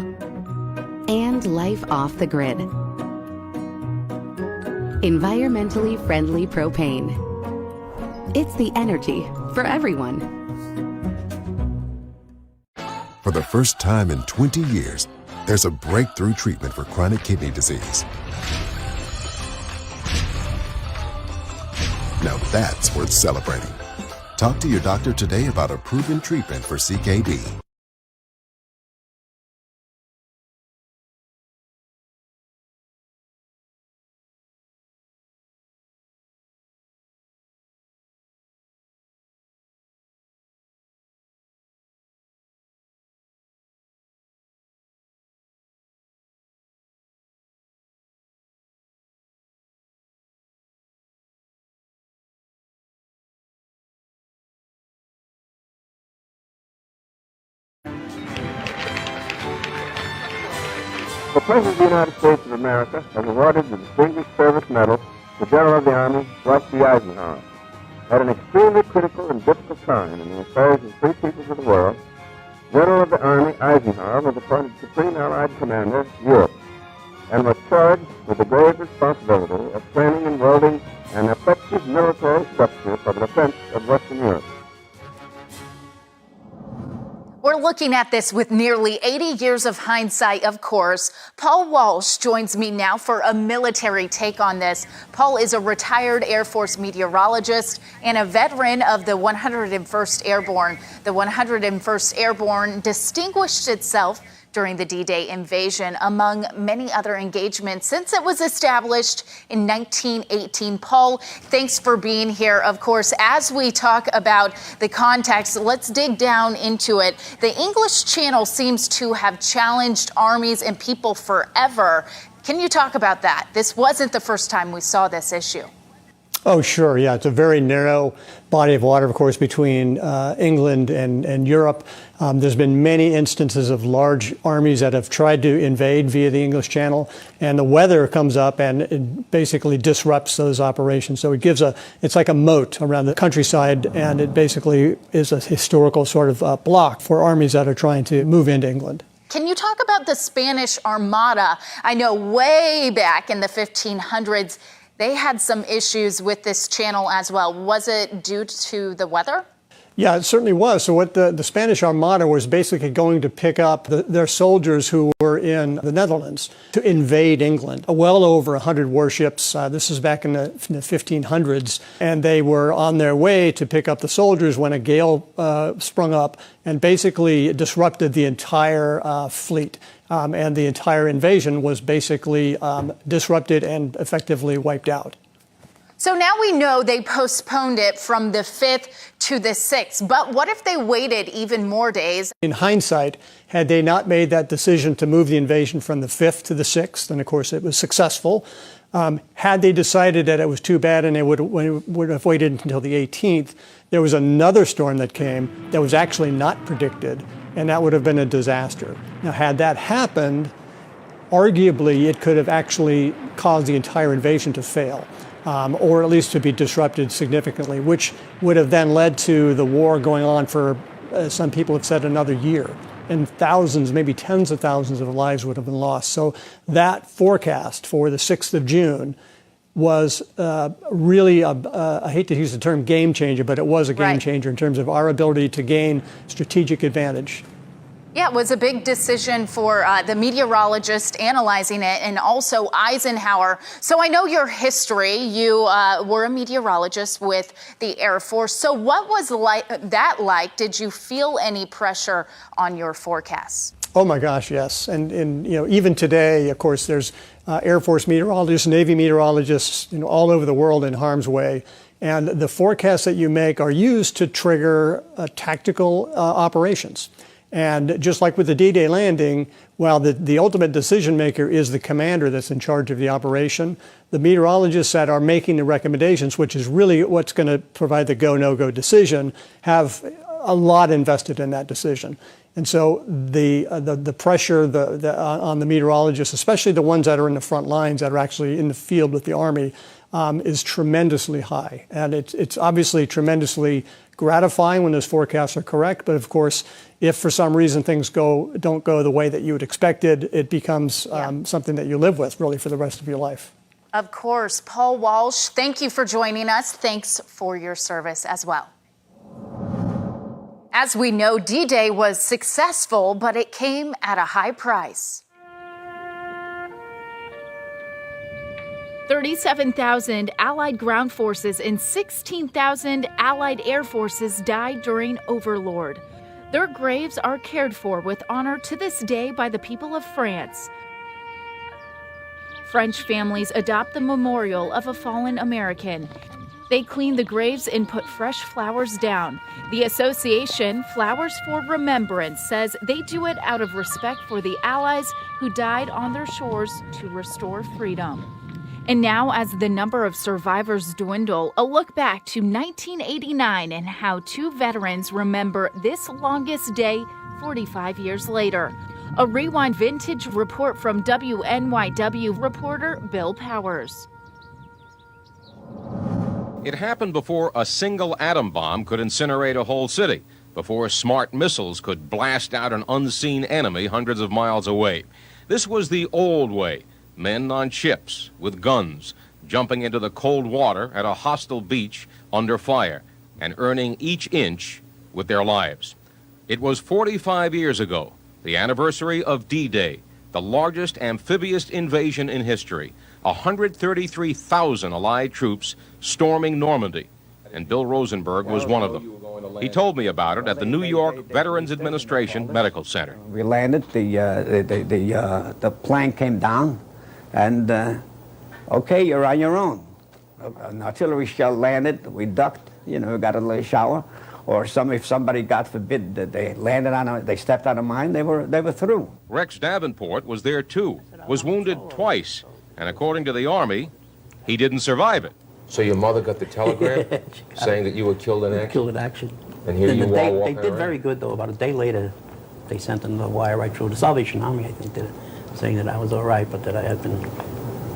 and life off the grid. Environmentally friendly propane. It's the energy for everyone. For the first time in 20 years, there's a breakthrough treatment for chronic kidney disease. Now that's worth celebrating. Talk to your doctor today about a proven treatment for CKD. The President of the United States of America has awarded the Distinguished Service Medal to General of the Army Dwight D. Eisenhower. At an extremely critical and difficult time in the affairs of free peoples of the world, General of the Army Eisenhower was appointed Supreme Allied Commander, Europe, and was charged with the grave responsibility of planning and building an effective military structure for the defense of Western Europe. We're looking at this with nearly 80 years of hindsight, of course. Paul Walsh joins me now for a military take on this. Paul is a retired Air Force meteorologist and a veteran of the 101st Airborne. The 101st Airborne distinguished itself during the D-Day invasion, among many other engagements, since it was established in 1918. Paul, thanks for being here. Of course, as we talk about the context, let's dig down into it. The English Channel seems to have challenged armies and people forever. Can you talk about that? This wasn't the first time we saw this issue. Oh, sure. Yeah, it's a very narrow body of water, of course, between England and Europe. There's been many instances of large armies that have tried to invade via the English Channel, and the weather comes up and it basically disrupts those operations. So it's like a moat around the countryside, and it basically is a historical sort of block for armies that are trying to move into England. Can you talk about the Spanish Armada? I know way back in the 1500s, they had some issues with this channel as well. Was it due to the weather? Yeah, it certainly was. So what the Spanish Armada was basically going to pick up their soldiers who were in the Netherlands to invade England. Well over 100 warships. This is back in the 1500s. And they were on their way to pick up the soldiers when a gale sprung up and basically disrupted the entire fleet. And the entire invasion was basically disrupted and effectively wiped out. So now we know they postponed it from the 5th to the 6th. But what if they waited even more days? In hindsight, had they not made that decision to move the invasion from the 5th to the 6th, and of course it was successful, had they decided that it was too bad and they would have waited until the 18th, there was another storm that came that was actually not predicted, and that would have been a disaster. Now, had that happened, arguably it could have actually caused the entire invasion to fail. Or at least to be disrupted significantly, which would have then led to the war going on for, some people have said, another year. And thousands, maybe tens of thousands of lives would have been lost. So that forecast for the 6th of June was really, I hate to use the term game changer, but it was a game changer in terms of our ability to gain strategic advantage. Yeah, it was a big decision for the meteorologist analyzing it and also Eisenhower. So I know your history. You were a meteorologist with the Air Force. So what was that like? Did you feel any pressure on your forecasts? Oh my gosh, yes. And you know, even today, of course, there's Air Force meteorologists, Navy meteorologists, you know, all over the world in harm's way. And the forecasts that you make are used to trigger tactical operations. And just like with the D-Day landing, while the ultimate decision maker is the commander that's in charge of the operation, the meteorologists that are making the recommendations, which is really what's going to provide the go, no-go decision, have a lot invested in that decision. And so the pressure on the meteorologists, especially the ones that are in the front lines, that are actually in the field with the Army, is tremendously high. And it's obviously tremendously gratifying when those forecasts are correct. But of course, if for some reason things don't go the way that you would expected, it becomes something that you live with really for the rest of your life. Of course. Paul Walsh, thank you for joining us. Thanks for your service as well. As we know, D-Day was successful, but it came at a high price. 37,000 Allied ground forces and 16,000 Allied air forces died during Overlord. Their graves are cared for with honor to this day by the people of France. French families adopt the memorial of a fallen American. They clean the graves and put fresh flowers down. The association, Flowers for Remembrance, says they do it out of respect for the Allies who died on their shores to restore freedom. And now, as the number of survivors dwindle, a look back to 1989 and how two veterans remember this longest day 45 years later. A Rewind Vintage report from WNYW reporter Bill Powers. It happened before a single atom bomb could incinerate a whole city, before smart missiles could blast out an unseen enemy hundreds of miles away. This was the old way. Men on ships with guns, jumping into the cold water at a hostile beach under fire and earning each inch with their lives. It was 45 years ago, the anniversary of D-Day, the largest amphibious invasion in history. 133,000 Allied troops storming Normandy, and Bill Rosenberg was one of them. He told me about it at the New York Veterans Administration Medical Center. We landed, the plane came down, and okay, you're on your own. An artillery shell landed, we ducked, got a little shower, or if somebody, God forbid, that they landed on they stepped on a mine, they were through. Rex Davenport was there too, was wounded twice, and according to the Army, he didn't survive it. So your mother got the telegram saying that you were killed in action? Killed in action. And here you are walking They did very good, though. About a day later, they sent in the wire right through. The Salvation Army, I think, did it, saying that I was all right, but that I had been,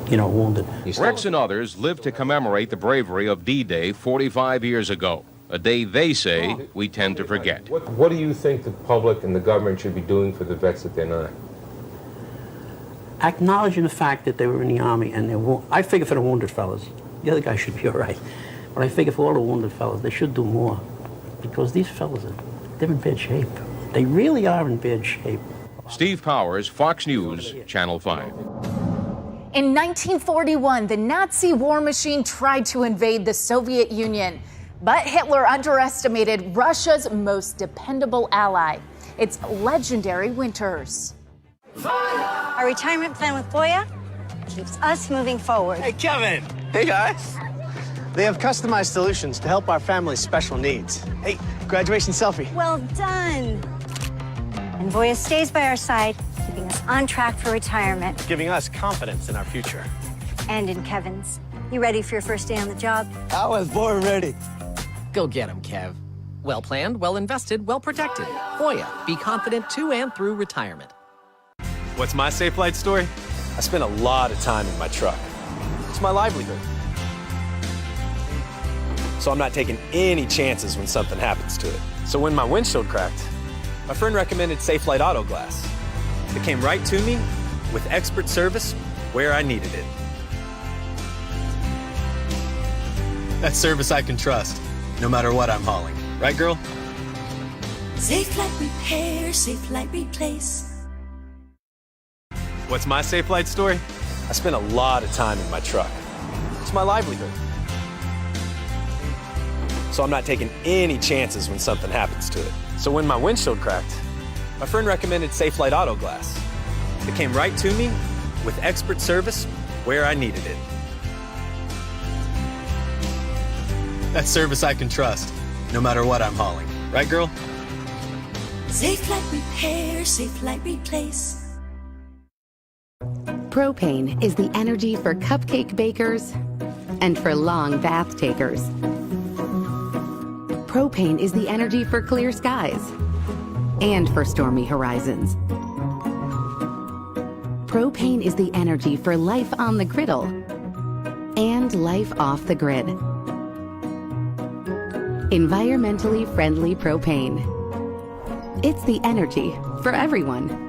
wounded. Rex and others lived to commemorate the bravery of D-Day 45 years ago, a day they say we tend to forget. What do you think the public and the government should be doing for the vets that they're not? Acknowledging the fact that they were in the Army and I figure for the wounded fellas, the other guys should be all right. But I figure for all the wounded fellas, they should do more because these fellas they're in bad shape. They really are in bad shape. Steve Powers, Fox News, Channel 5. In 1941, the Nazi war machine tried to invade the Soviet Union, but Hitler underestimated Russia's most dependable ally, its legendary winters. Our retirement plan with Voya keeps us moving forward. Hey, Kevin. Hey, guys. They have customized solutions to help our family's special needs. Hey, graduation selfie. Well done. And Voya stays by our side, keeping us on track for retirement. Giving us confidence in our future. And in Kevin's. You ready for your first day on the job? I was born ready. Go get him, Kev. Well planned, well invested, well protected. Voya, be confident to and through retirement. What's my safe flight story? I spend a lot of time in my truck. It's my livelihood. So I'm not taking any chances when something happens to it. So when my windshield cracked, my friend recommended Safe Flight Auto Glass. It came right to me with expert service where I needed it. That's service I can trust, no matter what I'm hauling. Right, girl? Safe Light Repair, Safe Light Replace. What's my safe flight story? I spend a lot of time in my truck. It's my livelihood. So I'm not taking any chances when something happens to it. So when my windshield cracked, my friend recommended Safe Flight Auto Glass. It came right to me with expert service where I needed it. That's service I can trust, no matter what I'm hauling. Right, girl? Safe Light Repair, Safe Light Replace. Propane is the energy for cupcake bakers and for long bath takers. Propane is the energy for clear skies and for stormy horizons. Propane is the energy for life on the griddle and life off the grid. Environmentally friendly propane. It's the energy for everyone.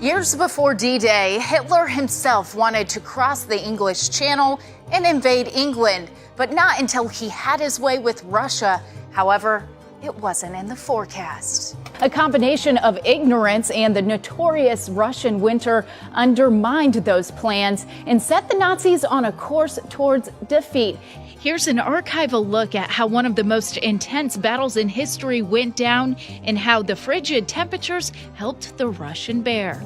Years before D-Day, Hitler himself wanted to cross the English Channel and invade England, but not until he had his way with Russia. However, it wasn't in the forecast. A combination of ignorance and the notorious Russian winter undermined those plans and set the Nazis on a course towards defeat. Here's an archival look at how one of the most intense battles in history went down and how the frigid temperatures helped the Russian bear.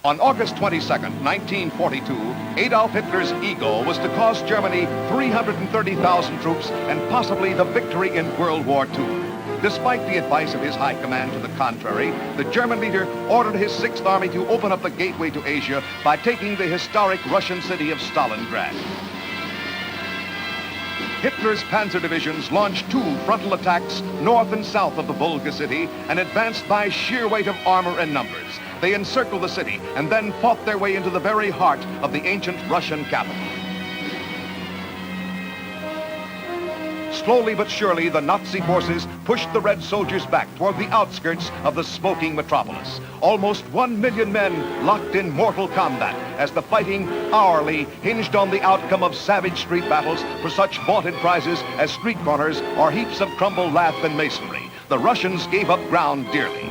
On August 22nd, 1942, Adolf Hitler's ego was to cost Germany 330,000 troops and possibly the victory in World War II. Despite the advice of his high command to the contrary, the German leader ordered his Sixth Army to open up the gateway to Asia by taking the historic Russian city of Stalingrad. Hitler's panzer divisions launched 2 frontal attacks north and south of the Volga city and advanced by sheer weight of armor and numbers. They encircled the city and then fought their way into the very heart of the ancient Russian capital. Slowly but surely, the Nazi forces pushed the Red soldiers back toward the outskirts of the smoking metropolis. Almost 1 million men locked in mortal combat as the fighting hourly hinged on the outcome of savage street battles for such vaunted prizes as street corners or heaps of crumbled lath and masonry. The Russians gave up ground dearly.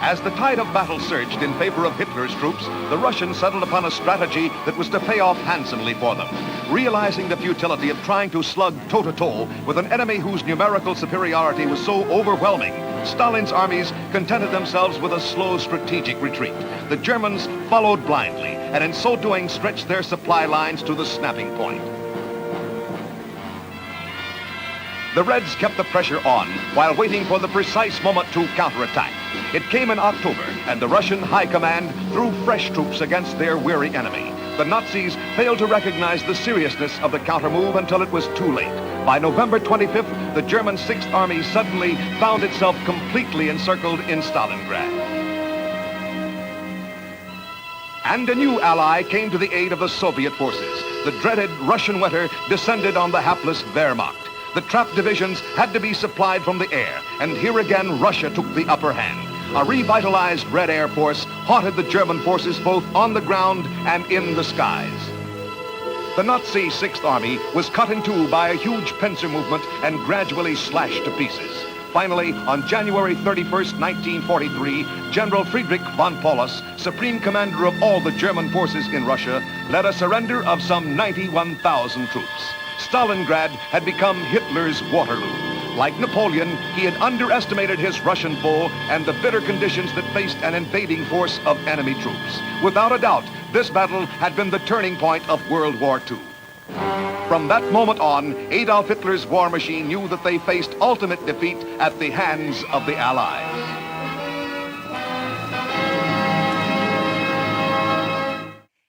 As the tide of battle surged in favor of Hitler's troops, the Russians settled upon a strategy that was to pay off handsomely for them. Realizing the futility of trying to slug toe-to-toe with an enemy whose numerical superiority was so overwhelming, Stalin's armies contented themselves with a slow strategic retreat. The Germans followed blindly, and in so doing stretched their supply lines to the snapping point. The Reds kept the pressure on while waiting for the precise moment to counterattack. It came in October, and the Russian high command threw fresh troops against their weary enemy. The Nazis failed to recognize the seriousness of the countermove until it was too late. By November 25th, the German Sixth Army suddenly found itself completely encircled in Stalingrad. And a new ally came to the aid of the Soviet forces. The dreaded Russian winter descended on the hapless Wehrmacht. The trapped divisions had to be supplied from the air, and here again Russia took the upper hand. A revitalized Red Air Force haunted the German forces both on the ground and in the skies. The Nazi 6th Army was cut in two by a huge pincer movement and gradually slashed to pieces. Finally, on January 31st, 1943, General Friedrich von Paulus, supreme commander of all the German forces in Russia, led a surrender of some 91,000 troops. Stalingrad had become Hitler's Waterloo. Like Napoleon, he had underestimated his Russian foe and the bitter conditions that faced an invading force of enemy troops. Without a doubt, this battle had been the turning point of World War II. From that moment on, Adolf Hitler's war machine knew that they faced ultimate defeat at the hands of the Allies.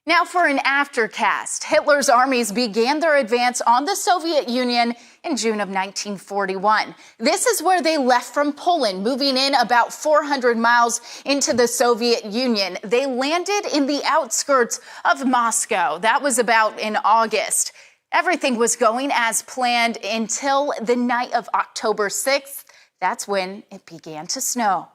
Now for an aftercast. Hitler's armies began their advance on the Soviet Union in June of 1941. This is where they left from Poland, moving in about 400 miles into the Soviet Union. They landed in the outskirts of Moscow. That was about in August. Everything was going as planned until the night of October 6th. That's when it began to snow.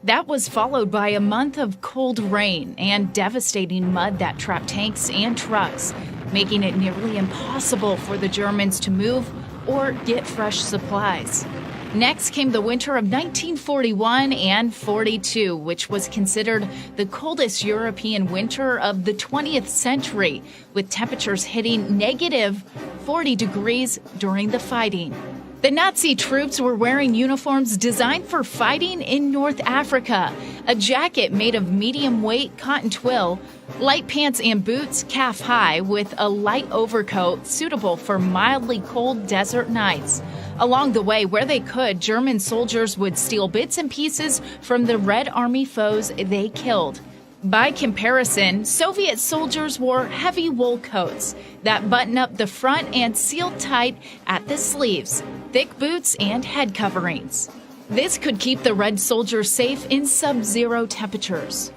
That was followed by a month of cold rain and devastating mud that trapped tanks and trucks, making it nearly impossible for the Germans to move or get fresh supplies. Next came the winter of 1941 and 42, which was considered the coldest European winter of the 20th century, with temperatures hitting negative 40 degrees during the fighting. The Nazi troops were wearing uniforms designed for fighting in North Africa, a jacket made of medium-weight cotton twill, light pants and boots calf-high with a light overcoat suitable for mildly cold desert nights. Along the way, where they could, German soldiers would steal bits and pieces from the Red Army foes they killed. By comparison, Soviet soldiers wore heavy wool coats that button up the front and sealed tight at the sleeves, thick boots, and head coverings. This could keep the Red soldiers safe in sub-zero temperatures.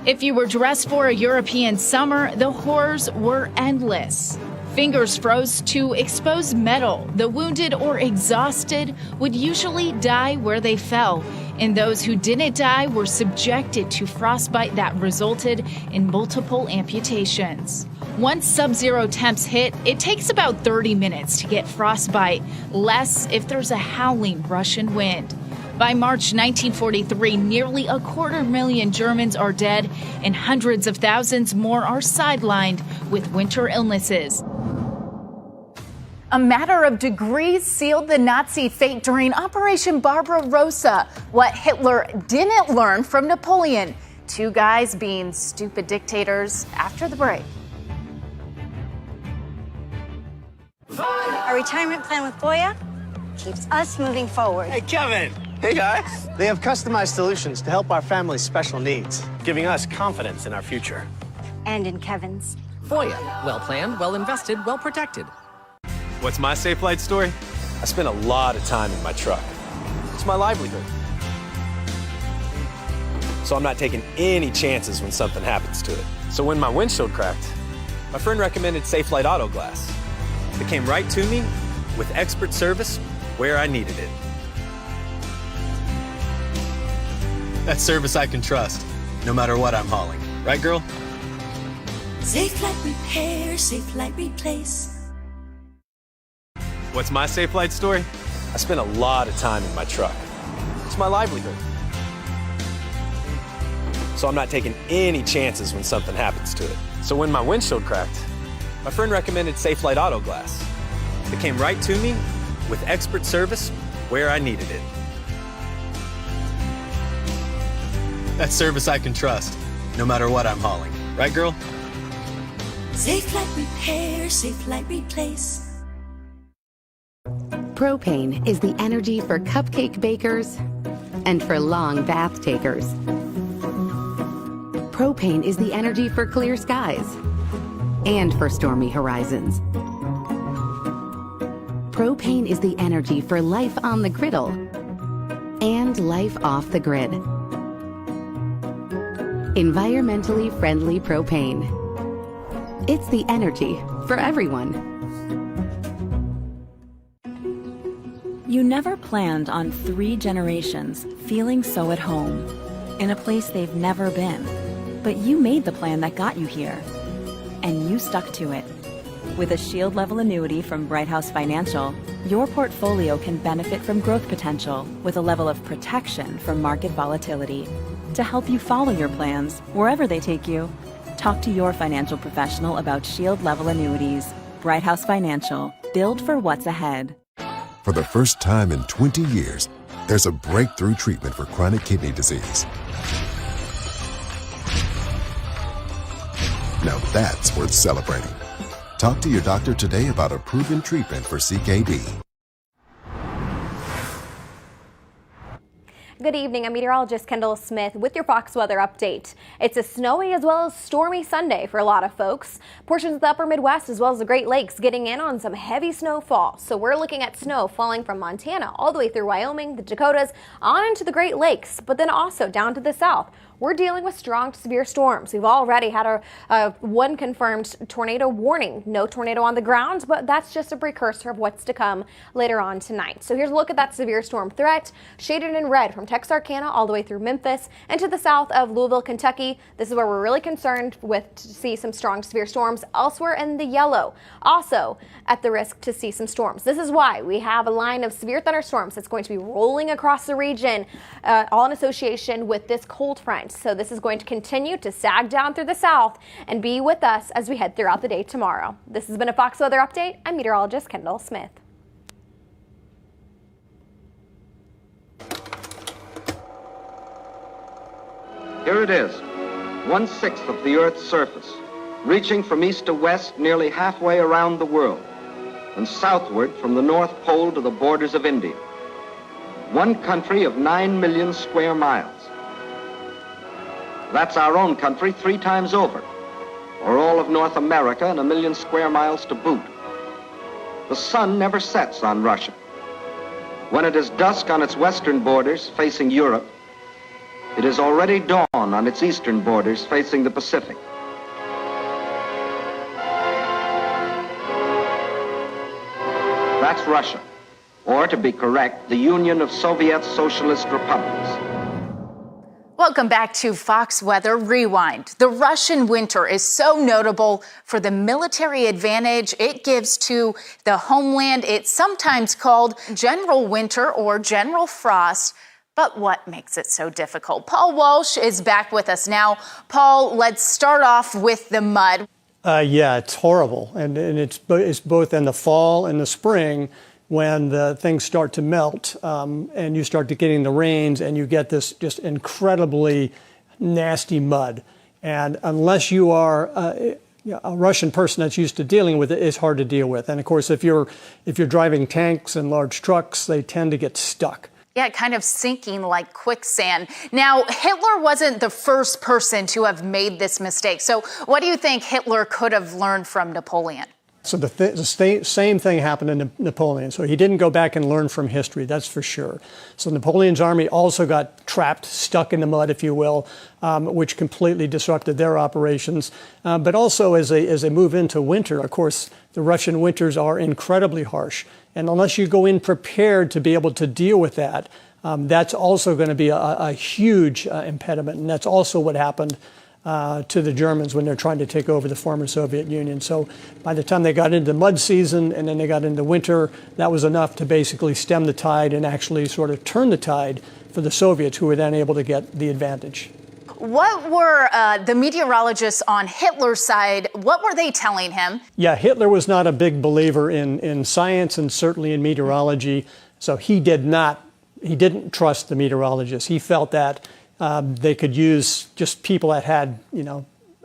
If you were dressed for a European summer, the horrors were endless. Fingers froze to exposed metal. The wounded or exhausted would usually die where they fell, and those who didn't die were subjected to frostbite that resulted in multiple amputations. Once sub-zero temps hit, it takes about 30 minutes to get frostbite, less if there's a howling Russian wind. By March 1943, nearly 250,000 Germans are dead, and hundreds of thousands more are sidelined with winter illnesses. A matter of degrees sealed the Nazi fate during Operation Barbarossa, what Hitler didn't learn from Napoleon. Two guys being stupid dictators after the break. Our retirement plan with Boya keeps us moving forward. Hey, Kevin. Hey, guys. They have customized solutions to help our family's special needs, giving us confidence in our future. And in Kevin's. Boya, well planned, well invested, well protected. What's my safe flight story? I spent a lot of time in my truck. It's my livelihood. So I'm not taking any chances when something happens to it. So when my windshield cracked, my friend recommended Safe Flight Auto Glass. It came right to me with expert service where I needed it. That's service I can trust, no matter what I'm hauling. Right, girl? Safe Flight Repair, Safe Flight Replace. What's my safe flight story? I spent a lot of time in my truck. It's my livelihood. So I'm not taking any chances when something happens to it. So when my windshield cracked, my friend recommended Safe Flight Auto Glass. It came right to me with expert service where I needed it. That's service I can trust, no matter what I'm hauling. Right, girl? Safe Flight Repair, Safe Flight Replace. Propane is the energy for cupcake bakers and for long bath takers. Propane is the energy for clear skies and for stormy horizons. Propane is the energy for life on the griddle and life off the grid. Environmentally friendly propane. It's the energy for everyone. You never planned on 3 generations feeling so at home, in a place they've never been. But you made the plan that got you here, and you stuck to it. With a shield-level annuity from Bright House Financial, your portfolio can benefit from growth potential with a level of protection from market volatility. To help you follow your plans, wherever they take you, talk to your financial professional about shield-level annuities. Bright House Financial, build for what's ahead. For the first time in 20 years, there's a breakthrough treatment for chronic kidney disease. Now that's worth celebrating. Talk to your doctor today about a proven treatment for CKD. Good evening, I'm meteorologist Kendall Smith with your Fox weather update. It's a snowy as well as stormy Sunday for a lot of folks. Portions of the upper Midwest as well as the Great Lakes getting in on some heavy snowfall. So we're looking at snow falling from Montana all the way through Wyoming, the Dakotas, on into the Great Lakes, but then also down to the south. We're dealing with strong to severe storms. We've already had one confirmed tornado warning. No tornado on the ground, but that's just a precursor of what's to come later on tonight. So here's a look at that severe storm threat, shaded in red from Texarkana all the way through Memphis and to the south of Louisville, Kentucky. This is where we're really concerned with to see some strong to severe storms. Elsewhere in the yellow, also at the risk to see some storms. This is why we have a line of severe thunderstorms that's going to be rolling across the region, all in association with this cold front. So this is going to continue to sag down through the south and be with us as we head throughout the day tomorrow. This has been a Fox Weather Update. I'm meteorologist Kendall Smith. Here it is, 1/6 of the Earth's surface, reaching from east to west nearly halfway around the world, and southward from the North Pole to the borders of India. One country of 9 million square miles. That's our own country 3 times over, or all of North America and 1 million square miles to boot. The sun never sets on Russia. When it is dusk on its western borders facing Europe, it is already dawn on its eastern borders facing the Pacific. That's Russia, or to be correct, the Union of Soviet Socialist Republics. Welcome back to Fox Weather Rewind. The Russian winter is so notable for the military advantage it gives to the homeland. It's sometimes called General Winter or General Frost. But what makes it so difficult? Paul Walsh is back with us now. Paul, let's start off with the mud. Yeah, it's horrible. And it's both in the fall and the spring when the things start to melt and you start to getting the rains and you get this just incredibly nasty mud. And unless you are a Russian person that's used to dealing with it, it's hard to deal with. And of course, if you're driving tanks and large trucks, they tend to get stuck. Yeah, kind of sinking like quicksand. Now, Hitler wasn't the first person to have made this mistake. So what do you think Hitler could have learned from Napoleon? So the same thing happened to Napoleon. So he didn't go back and learn from history, that's for sure. So Napoleon's army also got trapped, stuck in the mud, if you will, which completely disrupted their operations. But also as they move into winter, of course, the Russian winters are incredibly harsh. And unless you go in prepared to be able to deal with that, that's also going to be a huge impediment. And that's also what happened to the Germans when they're trying to take over the former Soviet Union. So by the time they got into the mud season and then they got into winter, that was enough to basically stem the tide and actually sort of turn the tide for the Soviets, who were then able to get the advantage. What were the meteorologists on Hitler's side, what were they telling him? Yeah, Hitler was not a big believer in science and certainly in meteorology. So he didn't trust the meteorologists. He felt that they could use just people that had,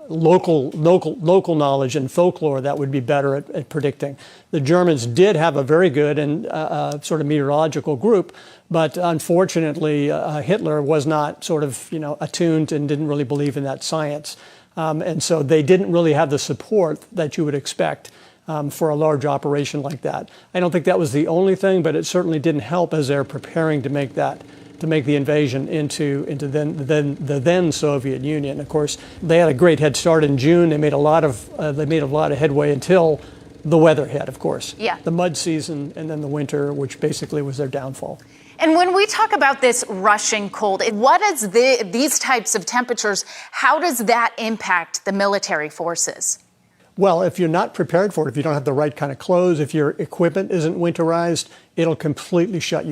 local knowledge and folklore that would be better at predicting. The Germans did have a very good and sort of meteorological group, but unfortunately Hitler was not sort of attuned and didn't really believe in that science, and so they didn't really have the support that you would expect for a large operation like that. I don't think that was the only thing, but it certainly didn't help as they're preparing to make the invasion into the then Soviet Union. Of course, they had a great head start in June. They made a lot of headway until the weather hit, of course. Yeah. The mud season and then the winter, which basically was their downfall. And when we talk about this rushing cold, what is these types of temperatures, how does that impact the military forces? Well, if you're not prepared for it, if you don't have the right kind of clothes, if your equipment isn't winterized, it'll completely shut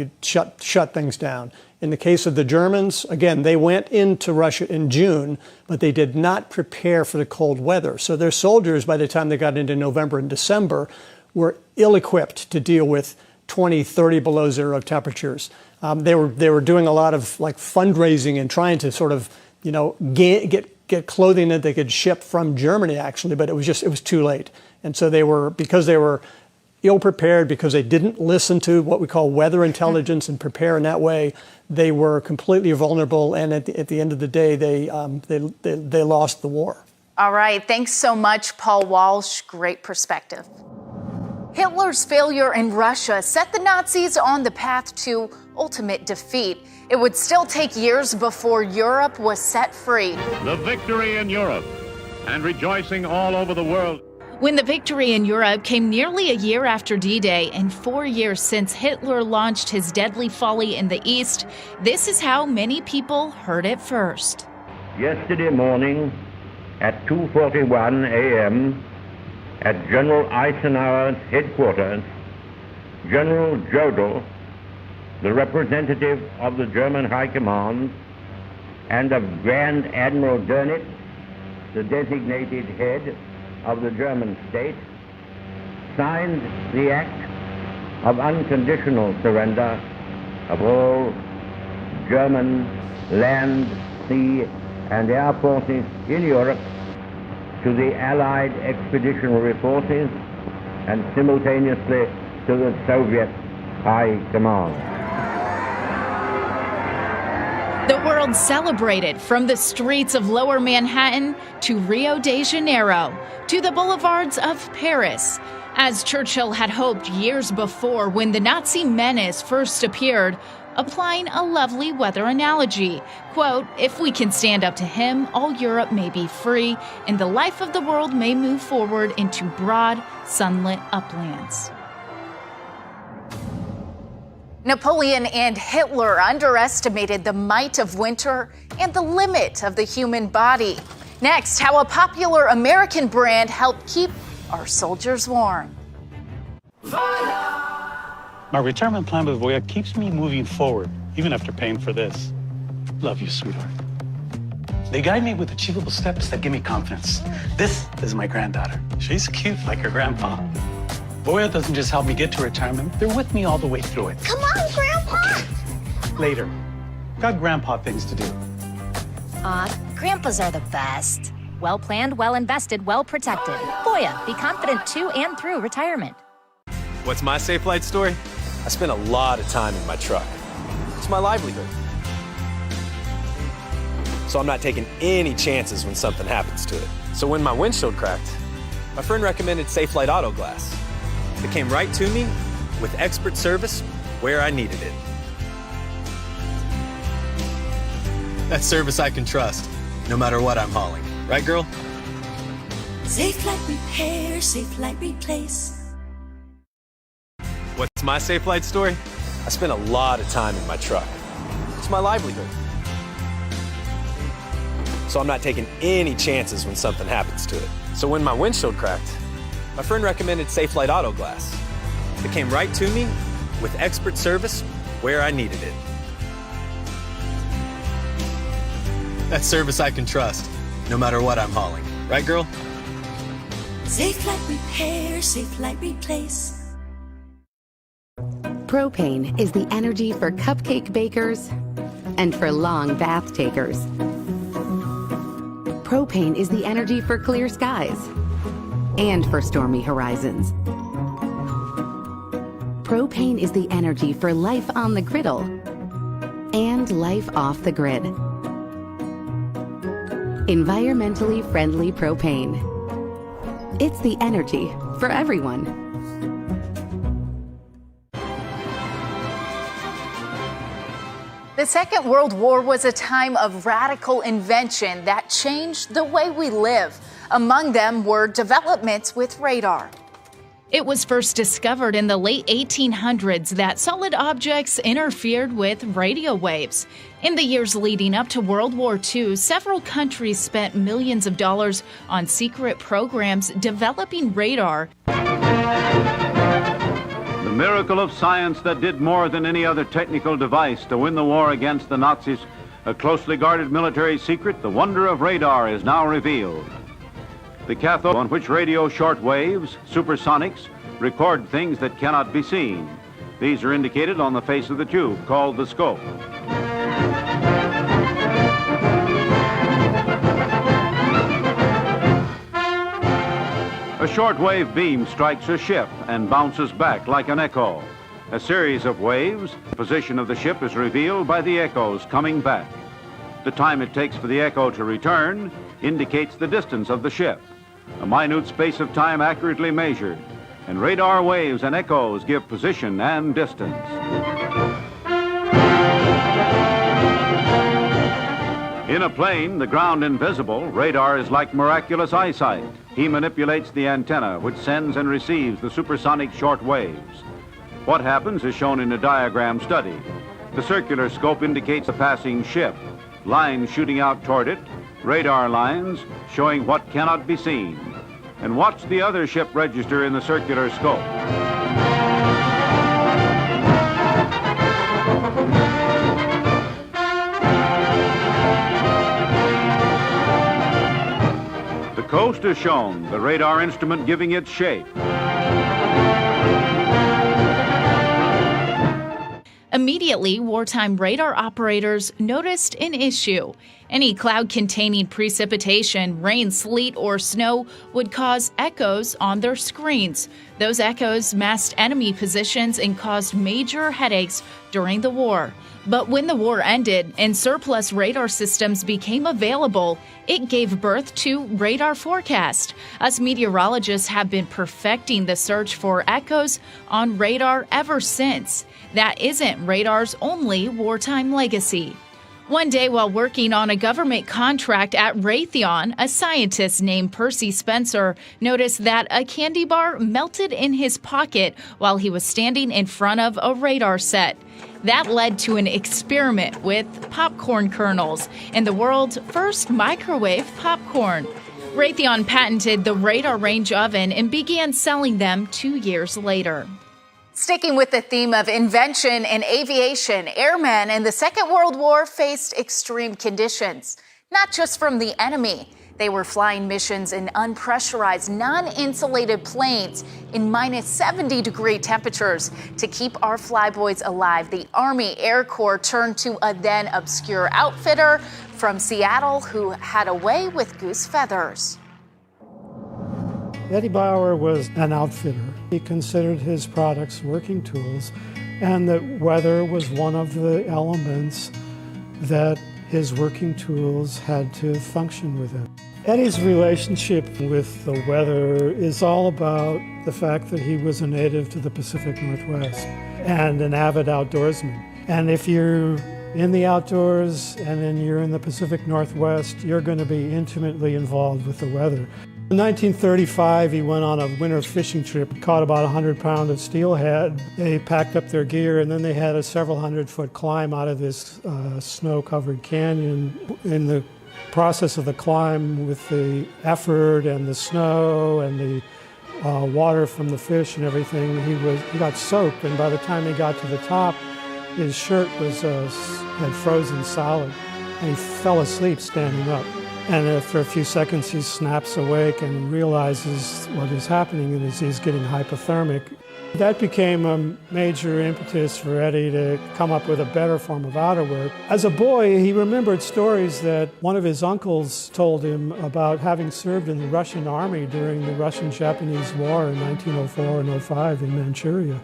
things down. In the case of the Germans, again, they went into Russia in June, but they did not prepare for the cold weather. So their soldiers, by the time they got into November and December, were ill-equipped to deal with 20, 30 below zero temperatures. They were doing a lot of like fundraising and trying to sort of, get clothing that they could ship from Germany actually, but it was too late. And so because they were ill prepared, because they didn't listen to what we call weather intelligence and prepare in that way, they were completely vulnerable. And at the end of the day, they lost the war. All right. Thanks so much, Paul Walsh. Great perspective. Hitler's failure in Russia set the Nazis on the path to ultimate defeat. It would still take years before Europe was set free. The victory in Europe and rejoicing all over the world. When the victory in Europe came nearly a year after D-Day and 4 years since Hitler launched his deadly folly in the East, this is how many people heard it first. Yesterday morning at 2:41 a.m., at General Eisenhower's headquarters, General Jodl, the representative of the German High Command, and of Grand Admiral Dönitz, the designated head of the German state, signed the act of unconditional surrender of all German land, sea, and air forces in Europe to the Allied Expeditionary Forces and simultaneously to the Soviet High Command. The world celebrated from the streets of Lower Manhattan to Rio de Janeiro to the boulevards of Paris, as Churchill had hoped years before when the Nazi menace first appeared, applying a lovely weather analogy. Quote, "If we can stand up to him, all Europe may be free, and the life of the world may move forward into broad, sunlit uplands." Napoleon and Hitler underestimated the might of winter and the limit of the human body. Next, how a popular American brand helped keep our soldiers warm. My retirement plan with Voya keeps me moving forward, even after paying for this. Love you, sweetheart. They guide me with achievable steps that give me confidence. This is my granddaughter. She's cute like her grandpa. Voya doesn't just help me get to retirement, they're with me all the way through it. Come on, Grandpa! Later. Got grandpa things to do. Grandpas are the best. Well planned, well invested, well protected. Voya, be confident to and through retirement. What's my safe light story? I spent a lot of time in my truck. It's my livelihood. So I'm not taking any chances when something happens to it. So when my windshield cracked, my friend recommended Safe Light Auto Glass. It came right to me with expert service where I needed it. That's service I can trust, no matter what I'm hauling. Right, girl? Safe Light Repair, Safe Light Replace. What's my safe light story? I spent a lot of time in my truck. It's my livelihood. So I'm not taking any chances when something happens to it. So when my windshield cracked, my friend recommended Safe Light Auto Glass. It came right to me with expert service where I needed it. That's service I can trust, no matter what I'm hauling. Right, girl? Safe Light Repair, Safe Light Replace. Propane is the energy for cupcake bakers and for long bath takers. Propane is the energy for clear skies and for stormy horizons. Propane is the energy for life on the griddle and life off the grid. Environmentally friendly propane. It's the energy for everyone. The Second World War was a time of radical invention that changed the way we live. Among them were developments with radar. It was first discovered in the late 1800s that solid objects interfered with radio waves. In the years leading up to World War II, several countries spent millions of dollars on secret programs developing radar. The miracle of science that did more than any other technical device to win the war against the Nazis, a closely guarded military secret, the wonder of radar is now revealed. The cathode on which radio short waves, supersonics, record things that cannot be seen. These are indicated on the face of the tube, called the scope. A shortwave beam strikes a ship and bounces back like an echo. A series of waves, the position of the ship is revealed by the echoes coming back. The time it takes for the echo to return indicates the distance of the ship. A minute space of time accurately measured, and radar waves and echoes give position and distance. In a plane, the ground invisible, radar is like miraculous eyesight. He manipulates the antenna, which sends and receives the supersonic short waves. What happens is shown in a diagram study. The circular scope indicates a passing ship, lines shooting out toward it, radar lines showing what cannot be seen. And watch the other ship register in the circular scope. The coast is shown, the radar instrument giving its shape. Immediately, wartime radar operators noticed an issue. Any cloud containing precipitation, rain, sleet, or snow would cause echoes on their screens. Those echoes masked enemy positions and caused major headaches during the war. But when the war ended and surplus radar systems became available, it gave birth to Radar Forecast. Us meteorologists have been perfecting the search for echoes on radar ever since. That isn't radar's only wartime legacy. One day while working on a government contract at Raytheon, a scientist named Percy Spencer noticed that a candy bar melted in his pocket while he was standing in front of a radar set. That led to an experiment with popcorn kernels and the world's first microwave popcorn. Raytheon patented the radar range oven and began selling them 2 years later. Sticking with the theme of invention and aviation, airmen in the Second World War faced extreme conditions, not just from the enemy. They were flying missions in unpressurized, non-insulated planes in minus 70-degree temperatures. To keep our flyboys alive, the Army Air Corps turned to a then obscure outfitter from Seattle who had a way with goose feathers. Eddie Bauer was an outfitter. He considered his products working tools, and that weather was one of the elements that his working tools had to function within. Eddie's relationship with the weather is all about the fact that he was a native to the Pacific Northwest and an avid outdoorsman. And if you're in the outdoors and then you're in the Pacific Northwest, you're going to be intimately involved with the weather. In 1935, he went on a winter fishing trip, caught about 100 pounds of steelhead. They packed up their gear, and then they had a several hundred-foot climb out of this snow-covered canyon. In the process of the climb, with the effort and the snow and the water from the fish and everything, he got soaked, and by the time he got to the top, his shirt had frozen solid, and he fell asleep standing up. And after a few seconds, he snaps awake and realizes what is happening and he's getting hypothermic. That became a major impetus for Eddie to come up with a better form of outerwear. As a boy, he remembered stories that one of his uncles told him about having served in the Russian army during the Russian-Japanese War in 1904 and 05 in Manchuria,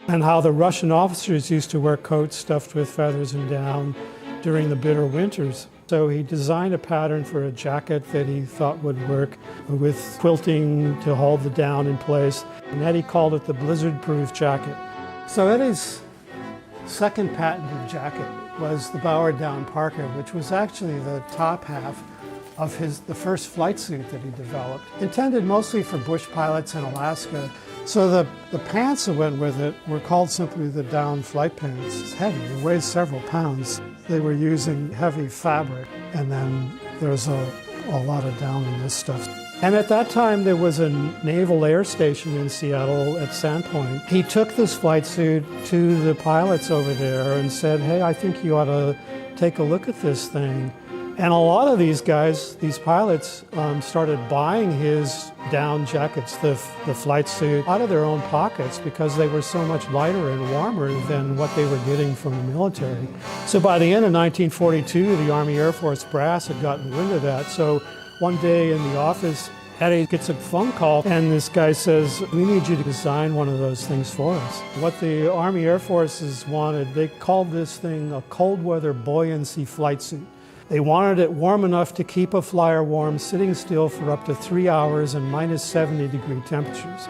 and how the Russian officers used to wear coats stuffed with feathers and down during the bitter winters. So he designed a pattern for a jacket that he thought would work with quilting to hold the down in place. And Eddie called it the blizzard-proof jacket. So Eddie's second patented jacket was the Bauer Down Parka, which was actually the top half of the first flight suit that he developed. Intended mostly for bush pilots in Alaska, So the pants that went with it were called simply the down flight pants. It's heavy, it weighs several pounds. They were using heavy fabric, and then there's a lot of down in this stuff. And at that time, there was a naval air station in Seattle at Sandpoint. He took this flight suit to the pilots over there and said, hey, I think you ought to take a look at this thing. And a lot of these guys, these pilots, started buying his down jackets, the flight suit, out of their own pockets because they were so much lighter and warmer than what they were getting from the military. So by the end of 1942, the Army Air Force brass had gotten wind of that. So one day in the office, Eddie gets a phone call, and this guy says, we need you to design one of those things for us. What the Army Air Forces wanted, they called this thing a cold weather buoyancy flight suit. They wanted it warm enough to keep a flyer warm, sitting still for up to 3 hours in minus 70-degree temperatures.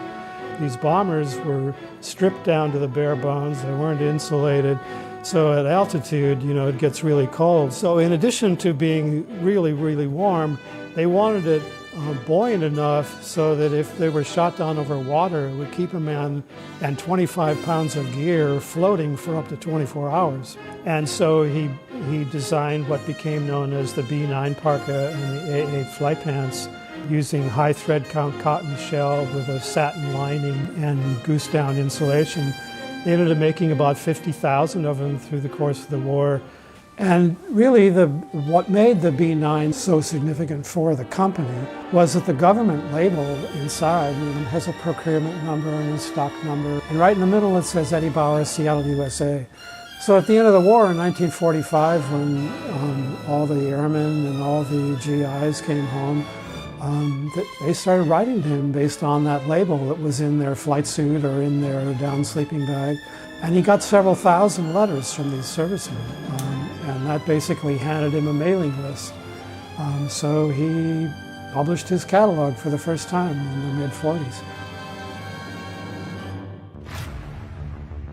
These bombers were stripped down to the bare bones. They weren't insulated. So at altitude, it gets really cold. So in addition to being really, really warm, they wanted it buoyant enough so that if they were shot down over water, it would keep a man and 25 pounds of gear floating for up to 24 hours. And so he designed what became known as the B9 parka and the A8 flight pants, using high thread count cotton shell with a satin lining and goose down insulation. They ended up making about 50,000 of them through the course of the war. And really, what made the B9 so significant for the company was that the government label inside has a procurement number and a stock number. And right in the middle, it says Eddie Bauer, Seattle, USA. So at the end of the war in 1945, when all the airmen and all the GIs came home, they started writing to him based on that label that was in their flight suit or in their down sleeping bag. And he got several thousand letters from these servicemen. And that basically handed him a mailing list. So he published his catalog for the first time in the mid-40s.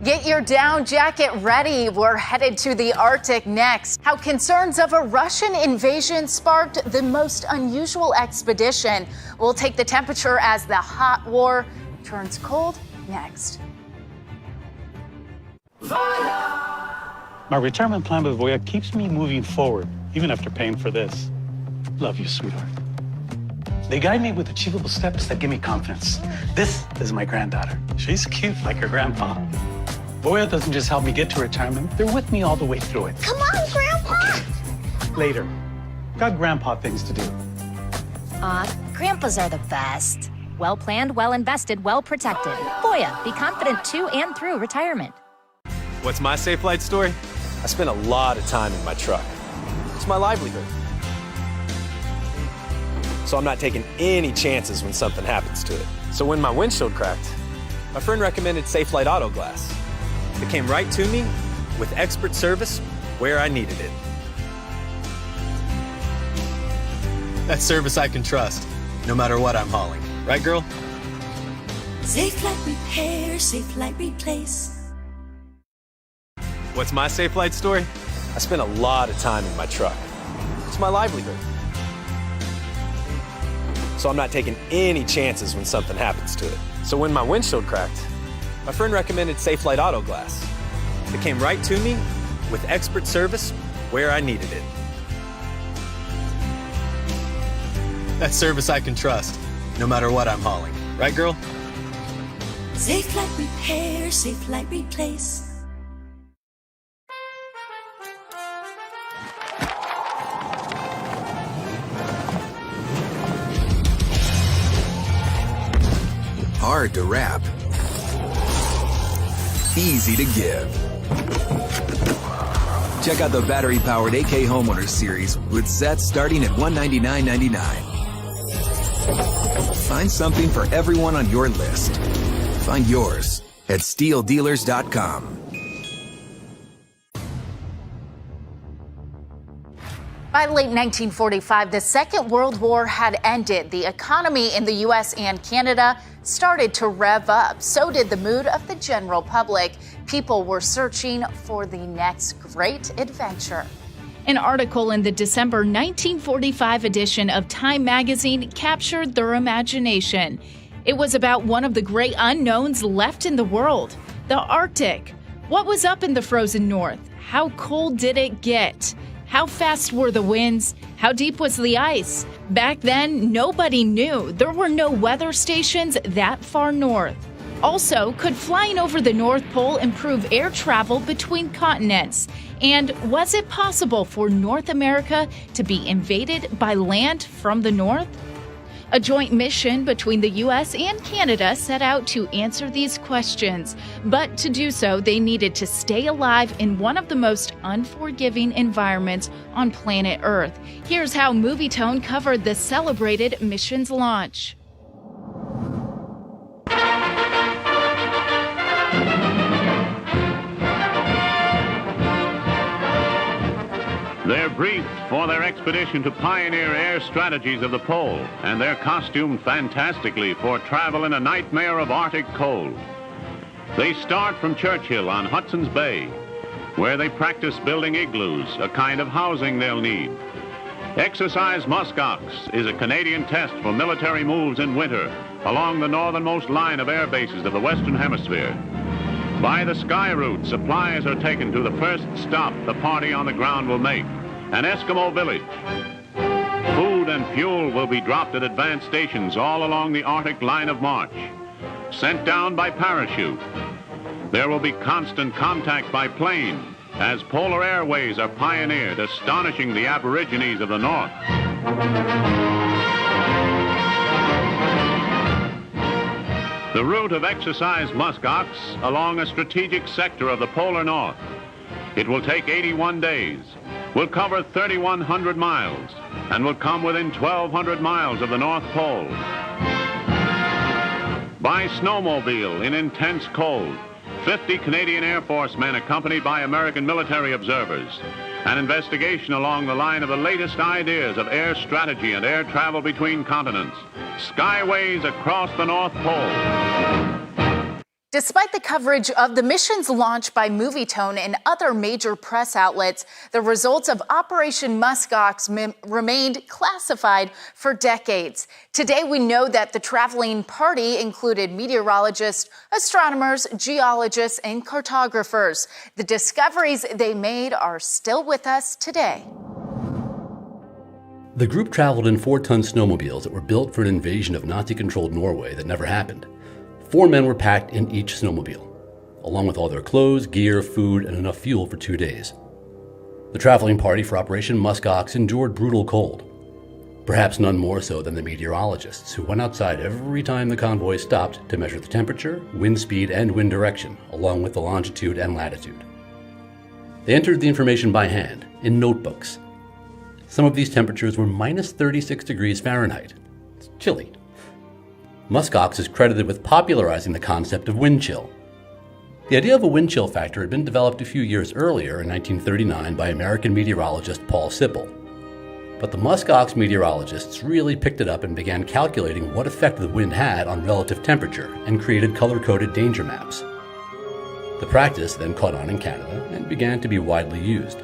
Get your down jacket ready. We're headed to the Arctic next. How concerns of a Russian invasion sparked the most unusual expedition. We'll take the temperature as the hot war turns cold next. My retirement plan with Voya keeps me moving forward, even after paying for this. Love you, sweetheart. They guide me with achievable steps that give me confidence. This is my granddaughter. She's cute like her grandpa. Voya doesn't just help me get to retirement, they're with me all the way through it. Come on, Grandpa! Later. Got grandpa things to do. Grandpas are the best. Well planned, well invested, well protected. Voya, be confident to and through retirement. What's my safe flight story? I spent a lot of time in my truck. It's my livelihood. So I'm not taking any chances when something happens to it. So when my windshield cracked, my friend recommended Safe Flight Auto Glass. It came right to me with expert service where I needed it. That's service I can trust, no matter what I'm hauling. Right, girl? Safe Flight Repair, Safe Flight Replace. What's my safe flight story? I spent a lot of time in my truck. It's my livelihood. So I'm not taking any chances when something happens to it. So when my windshield cracked, my friend recommended Safe Flight Auto Glass. It came right to me with expert service where I needed it. That's service I can trust, no matter what I'm hauling. Right, girl? Safe Flight Repair, Safe Flight Replace. Hard to wrap. Easy to give. Check out the battery-powered AK Homeowners series with sets starting at $199.99. Find something for everyone on your list. Find yours at SteelDealers.com. By late 1945, the Second World War had ended. The economy in the U.S. and Canada started to rev up. So did the mood of the general public. People were searching for the next great adventure. An article in the December 1945 edition of Time magazine captured their imagination. It was about one of the great unknowns left in the world, the Arctic. What was up in the frozen north? How cold did it get? How fast were the winds? How deep was the ice? Back then, nobody knew. There were no weather stations that far north. Also, could flying over the North Pole improve air travel between continents? And was it possible for North America to be invaded by land from the north? A joint mission between the U.S. and Canada set out to answer these questions. But to do so, they needed to stay alive in one of the most unforgiving environments on planet Earth. Here's how Movietone covered the celebrated mission's launch. They're briefed for their expedition to pioneer air strategies of the pole, and they're costumed fantastically for travel in a nightmare of Arctic cold. They start from Churchill on Hudson's Bay, where they practice building igloos, a kind of housing they'll need. Exercise Muskox is a Canadian test for military moves in winter along the northernmost line of air bases of the Western Hemisphere. By the sky route, supplies are taken to the first stop the party on the ground will make, an Eskimo village. Food and fuel will be dropped at advanced stations all along the Arctic line of march, sent down by parachute. There will be constant contact by plane as polar airways are pioneered, astonishing the aborigines of the north. The route of Exercise Muskox along a strategic sector of the polar north. It will take 81 days, will cover 3,100 miles, and will come within 1,200 miles of the North Pole. By snowmobile in intense cold, 50 Canadian Air Force men accompanied by American military observers. An investigation along the line of the latest ideas of air strategy and air travel between continents. Skyways across the North Pole. Despite the coverage of the mission's launch by Movietone and other major press outlets, the results of Operation Muskox remained classified for decades. Today, we know that the traveling party included meteorologists, astronomers, geologists, and cartographers. The discoveries they made are still with us today. The group traveled in 4-ton snowmobiles that were built for an invasion of Nazi-controlled Norway that never happened. 4 men were packed in each snowmobile, along with all their clothes, gear, food, and enough fuel for 2 days. The traveling party for Operation Muskox endured brutal cold, perhaps none more so than the meteorologists who went outside every time the convoy stopped to measure the temperature, wind speed, and wind direction, along with the longitude and latitude. They entered the information by hand, in notebooks. Some of these temperatures were minus 36 degrees Fahrenheit. It's chilly. Muskox is credited with popularizing the concept of wind chill. The idea of a wind chill factor had been developed a few years earlier in 1939 by American meteorologist Paul Sipple. But the Muskox meteorologists really picked it up and began calculating what effect the wind had on relative temperature and created color-coded danger maps. The practice then caught on in Canada and began to be widely used.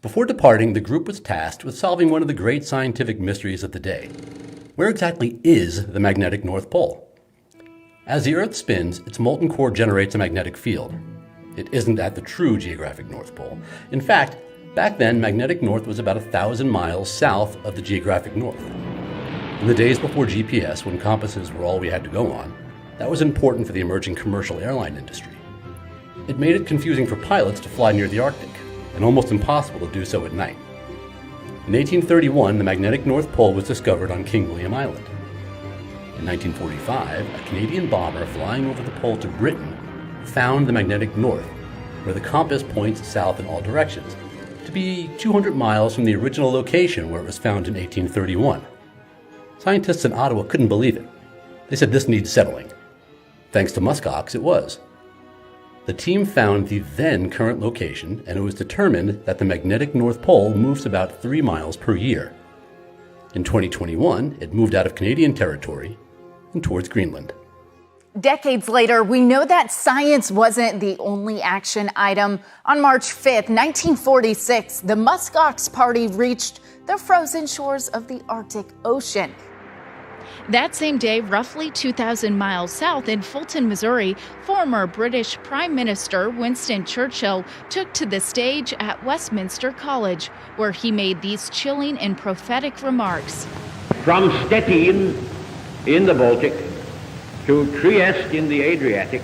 Before departing, the group was tasked with solving one of the great scientific mysteries of the day. Where exactly is the magnetic North Pole? As the Earth spins, its molten core generates a magnetic field. It isn't at the true geographic North Pole. In fact, back then, magnetic north was about 1,000 miles south of the geographic north. In the days before GPS, when compasses were all we had to go on, that was important for the emerging commercial airline industry. It made it confusing for pilots to fly near the Arctic, and almost impossible to do so at night. In 1831, the magnetic North Pole was discovered on King William Island. In 1945, a Canadian bomber flying over the pole to Britain found the magnetic north, where the compass points south in all directions, to be 200 miles from the original location where it was found in 1831. Scientists in Ottawa couldn't believe it. They said this needs settling. Thanks to Muskox, it was. The team found the then current location, and it was determined that the magnetic North Pole moves about 3 miles per year. In 2021, it moved out of Canadian territory and towards Greenland. Decades later, we know that science wasn't the only action item. On March 5th, 1946, the Muskox party reached the frozen shores of the Arctic Ocean. That same day, roughly 2,000 miles south in Fulton, Missouri, former British Prime Minister Winston Churchill took to the stage at Westminster College, where he made these chilling and prophetic remarks. From Stettin in the Baltic to Trieste in the Adriatic,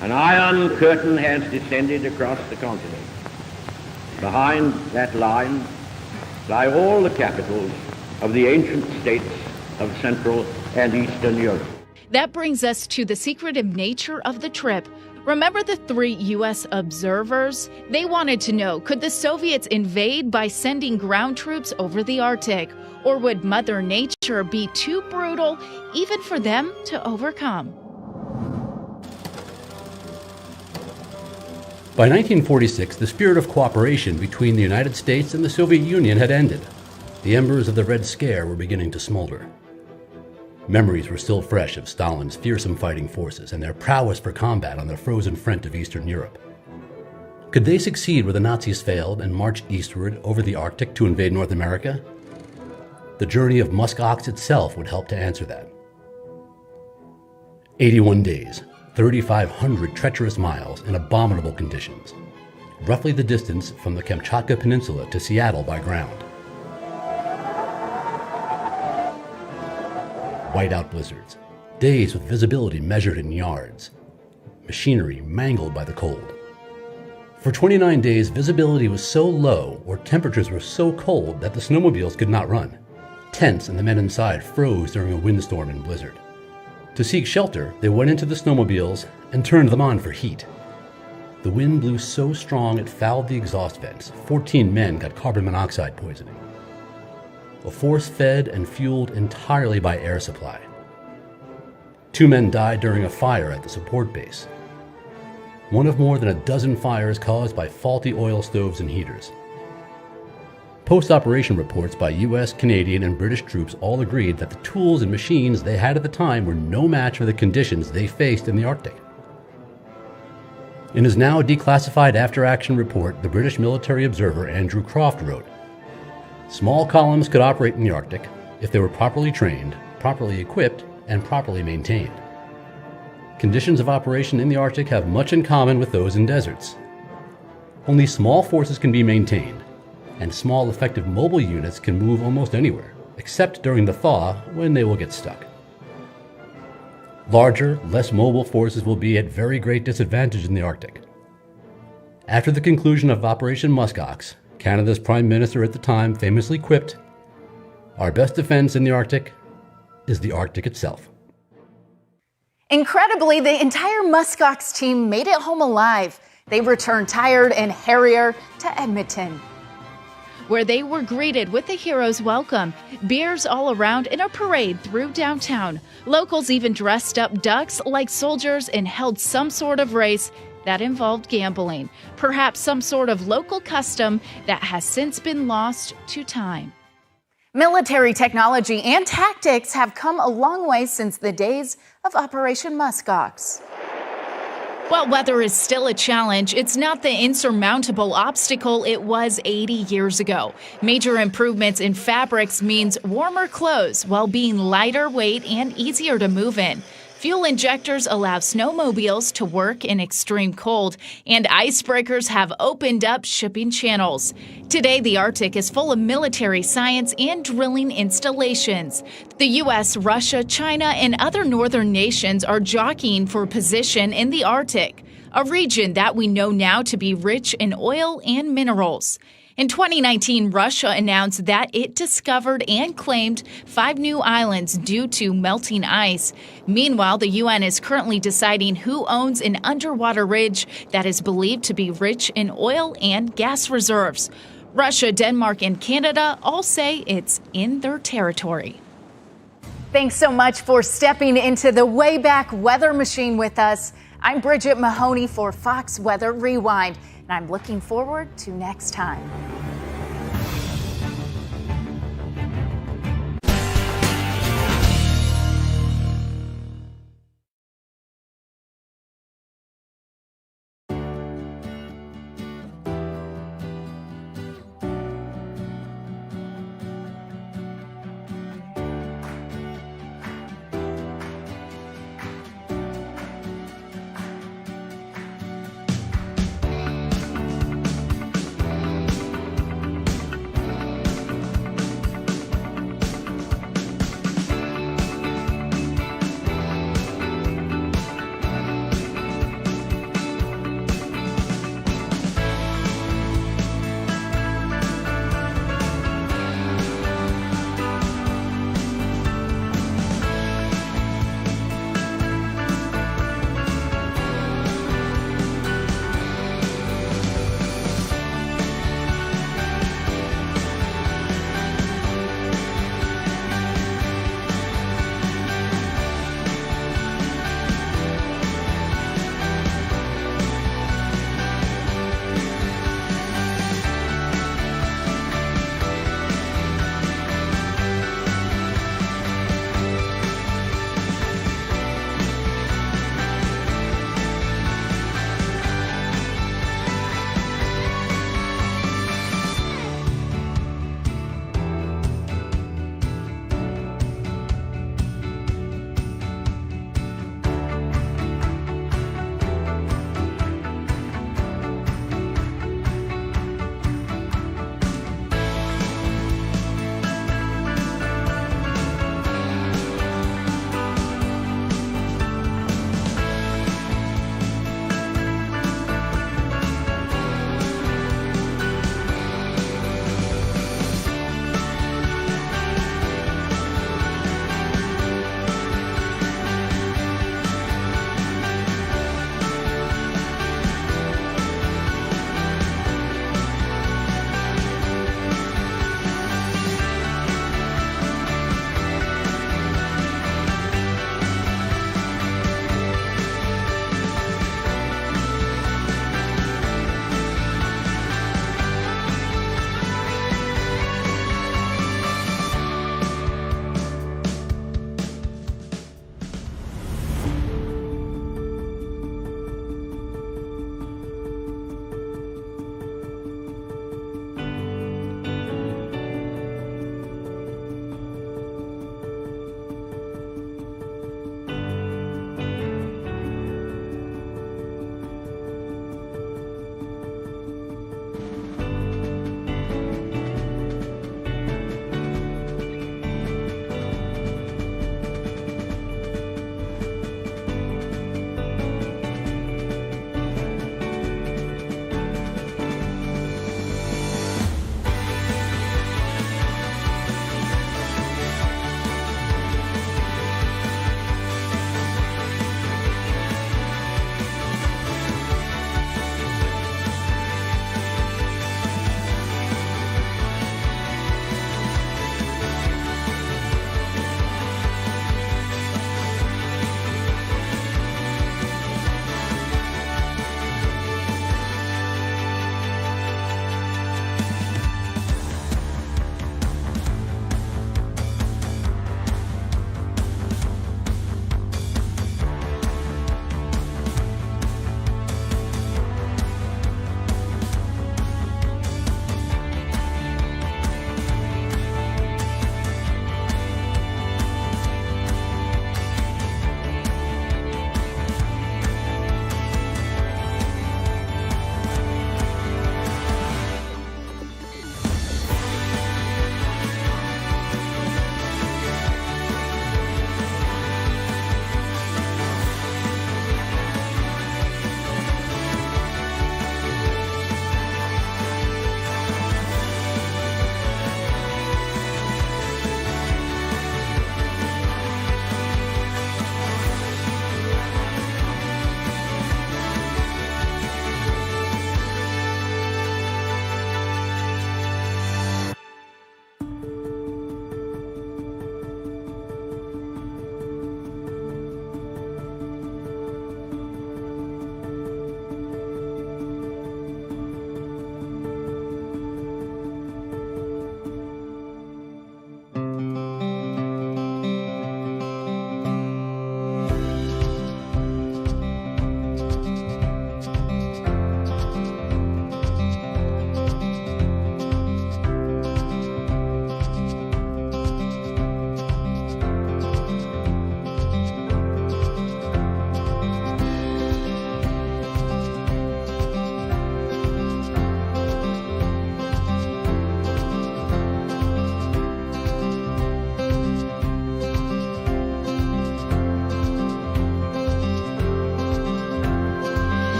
an iron curtain has descended across the continent. Behind that line lie all the capitals of the ancient states of Central and Eastern Europe. That brings us to the secretive nature of the trip. Remember the 3 U.S. observers? They wanted to know, could the Soviets invade by sending ground troops over the Arctic? Or would Mother Nature be too brutal even for them to overcome? By 1946, the spirit of cooperation between the United States and the Soviet Union had ended. The embers of the Red Scare were beginning to smolder. Memories were still fresh of Stalin's fearsome fighting forces and their prowess for combat on the frozen front of Eastern Europe. Could they succeed where the Nazis failed and march eastward over the Arctic to invade North America? The journey of musk ox itself would help to answer that. 81 days, 3,500 treacherous miles in abominable conditions, roughly the distance from the Kamchatka Peninsula to Seattle by ground. Whiteout blizzards, days with visibility measured in yards, machinery mangled by the cold. For 29 days, visibility was so low or temperatures were so cold that the snowmobiles could not run. Tents and the men inside froze during a windstorm and blizzard. To seek shelter, they went into the snowmobiles and turned them on for heat. The wind blew so strong it fouled the exhaust vents. 14 men got carbon monoxide poisoning. A force fed and fueled entirely by air supply. 2 men died during a fire at the support base. One of more than a dozen fires caused by faulty oil stoves and heaters. Post-operation reports by U.S., Canadian, and British troops all agreed that the tools and machines they had at the time were no match for the conditions they faced in the Arctic. In his now declassified after-action report, the British military observer Andrew Croft wrote, "Small columns could operate in the Arctic if they were properly trained, properly equipped, and properly maintained. Conditions of operation in the Arctic have much in common with those in deserts. Only small forces can be maintained, and small effective mobile units can move almost anywhere, except during the thaw when they will get stuck. Larger, less mobile forces will be at very great disadvantage in the Arctic." After the conclusion of Operation Muskox, Canada's Prime Minister at the time famously quipped, "Our best defense in the Arctic is the Arctic itself." Incredibly, the entire muskox team made it home alive. They returned tired and hairier to Edmonton, where they were greeted with a hero's welcome, beers all around, in a parade through downtown. Locals even dressed up ducks like soldiers and held some sort of race that involved gambling, perhaps some sort of local custom that has since been lost to time. Military technology and tactics have come a long way since the days of Operation Muskox. While weather is still a challenge, it's not the insurmountable obstacle it was 80 years ago. Major improvements in fabrics means warmer clothes while being lighter weight and easier to move in. Fuel injectors allow snowmobiles to work in extreme cold, and icebreakers have opened up shipping channels. Today, the Arctic is full of military science and drilling installations. The U.S., Russia, China, and other northern nations are jockeying for position in the Arctic, a region that we know now to be rich in oil and minerals. In 2019, Russia announced that it discovered and claimed 5 new islands due to melting ice. Meanwhile, the UN is currently deciding who owns an underwater ridge that is believed to be rich in oil and gas reserves. Russia, Denmark, and Canada all say it's in their territory. Thanks so much for stepping into the Wayback Weather Machine with us. I'm Bridget Mahoney for Fox Weather Rewind, and I'm looking forward to next time.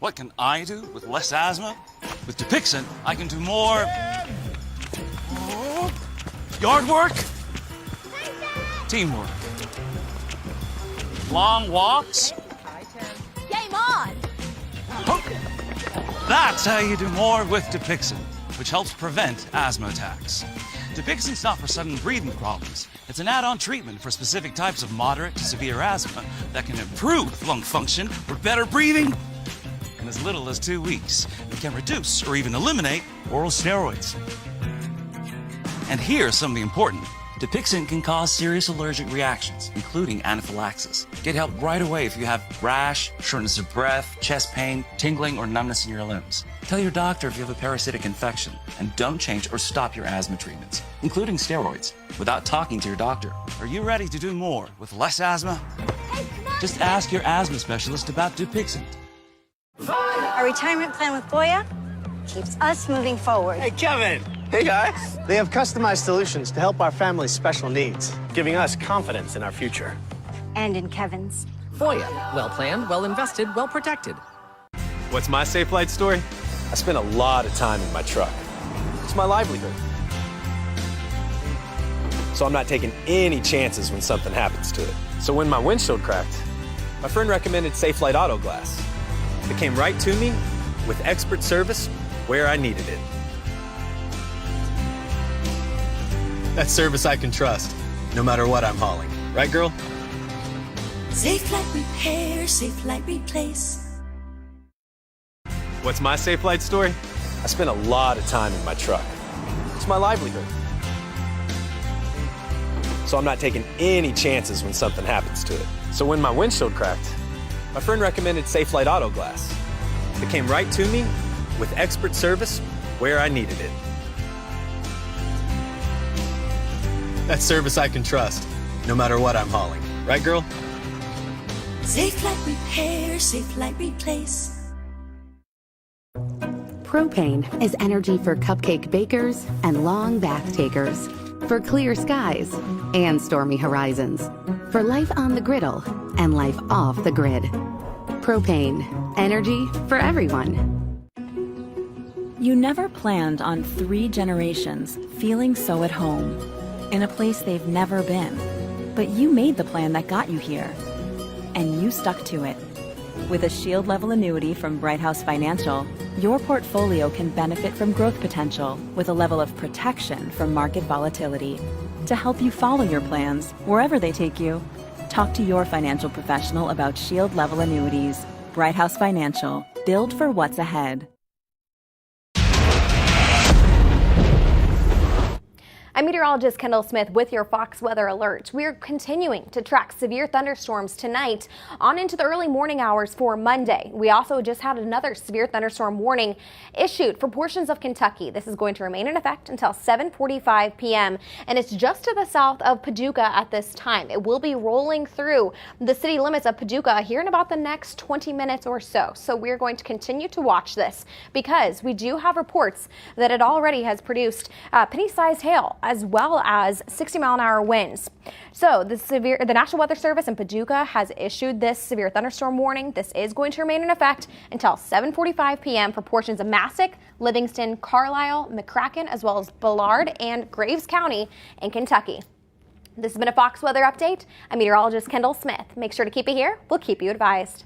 What can I do with less asthma? With Dupixent, I can do more yard work, teamwork, long walks. Game on! That's how you do more with Dupixent, which helps prevent asthma attacks. Dupixent's not for sudden breathing problems. It's an add-on treatment for specific types of moderate to severe asthma that can improve lung function for better breathing in as little as 2 weeks. It can reduce or even eliminate oral steroids. And here's something important. Dupixent can cause serious allergic reactions, including anaphylaxis. Get help right away if you have rash, shortness of breath, chest pain, tingling, or numbness in your limbs. Tell your doctor if you have a parasitic infection, and don't change or stop your asthma treatments, including steroids, without talking to your doctor. Are you ready to do more with less asthma? Just ask your asthma specialist about Dupixent. Our retirement plan with Voya keeps us moving forward. Hey, Kevin. Hey, guys. They have customized solutions to help our family's special needs, giving us confidence in our future. And in Kevin's. Voya, well planned, well invested, well protected. What's my safe flight story? I spent a lot of time in my truck. It's my livelihood. So I'm not taking any chances when something happens to it. So when my windshield cracked, my friend recommended Safe Flight Auto Glass. It came right to me with expert service where I needed it. That's service I can trust, no matter what I'm hauling. Right, girl? Safe Flight Repair, Safe Flight Replace. What's my safe flight story? I spent a lot of time in my truck. It's my livelihood. So I'm not taking any chances when something happens to it. So when my windshield cracked, my friend recommended Safe Flight Auto Glass. It came right to me with expert service where I needed it. That's service I can trust, no matter what I'm hauling. Right, girl? Safe Flight Repair, Safe Flight Replace. Propane is energy for cupcake bakers and long bath takers, for clear skies and stormy horizons, for life on the griddle and life off the grid. Propane, energy for everyone. You never planned on 3 generations feeling so at home, in a place they've never been. But you made the plan that got you here, and you stuck to it. With a shield-level annuity from Bright House Financial, your portfolio can benefit from growth potential with a level of protection from market volatility. To help you follow your plans, wherever they take you, talk to your financial professional about shield-level annuities. Bright House Financial, build for what's ahead. I'm meteorologist Kendall Smith with your Fox Weather Alert. We're continuing to track severe thunderstorms tonight on into the early morning hours for Monday. We also just had another severe thunderstorm warning issued for portions of Kentucky. This is going to remain in effect until 7:45 p.m. and it's just to the south of Paducah at this time. It will be rolling through the city limits of Paducah here in about the next 20 minutes or so. So we're going to continue to watch this because we do have reports that it already has produced penny-sized hail as well as 60-mile-an-hour winds. So the National Weather Service in Paducah has issued this severe thunderstorm warning. This is going to remain in effect until 7:45 p.m. for portions of Massac, Livingston, Carlisle, McCracken, as well as Ballard and Graves County in Kentucky. This has been a Fox Weather Update. I'm meteorologist Kendall Smith. Make sure to keep it here. We'll keep you advised.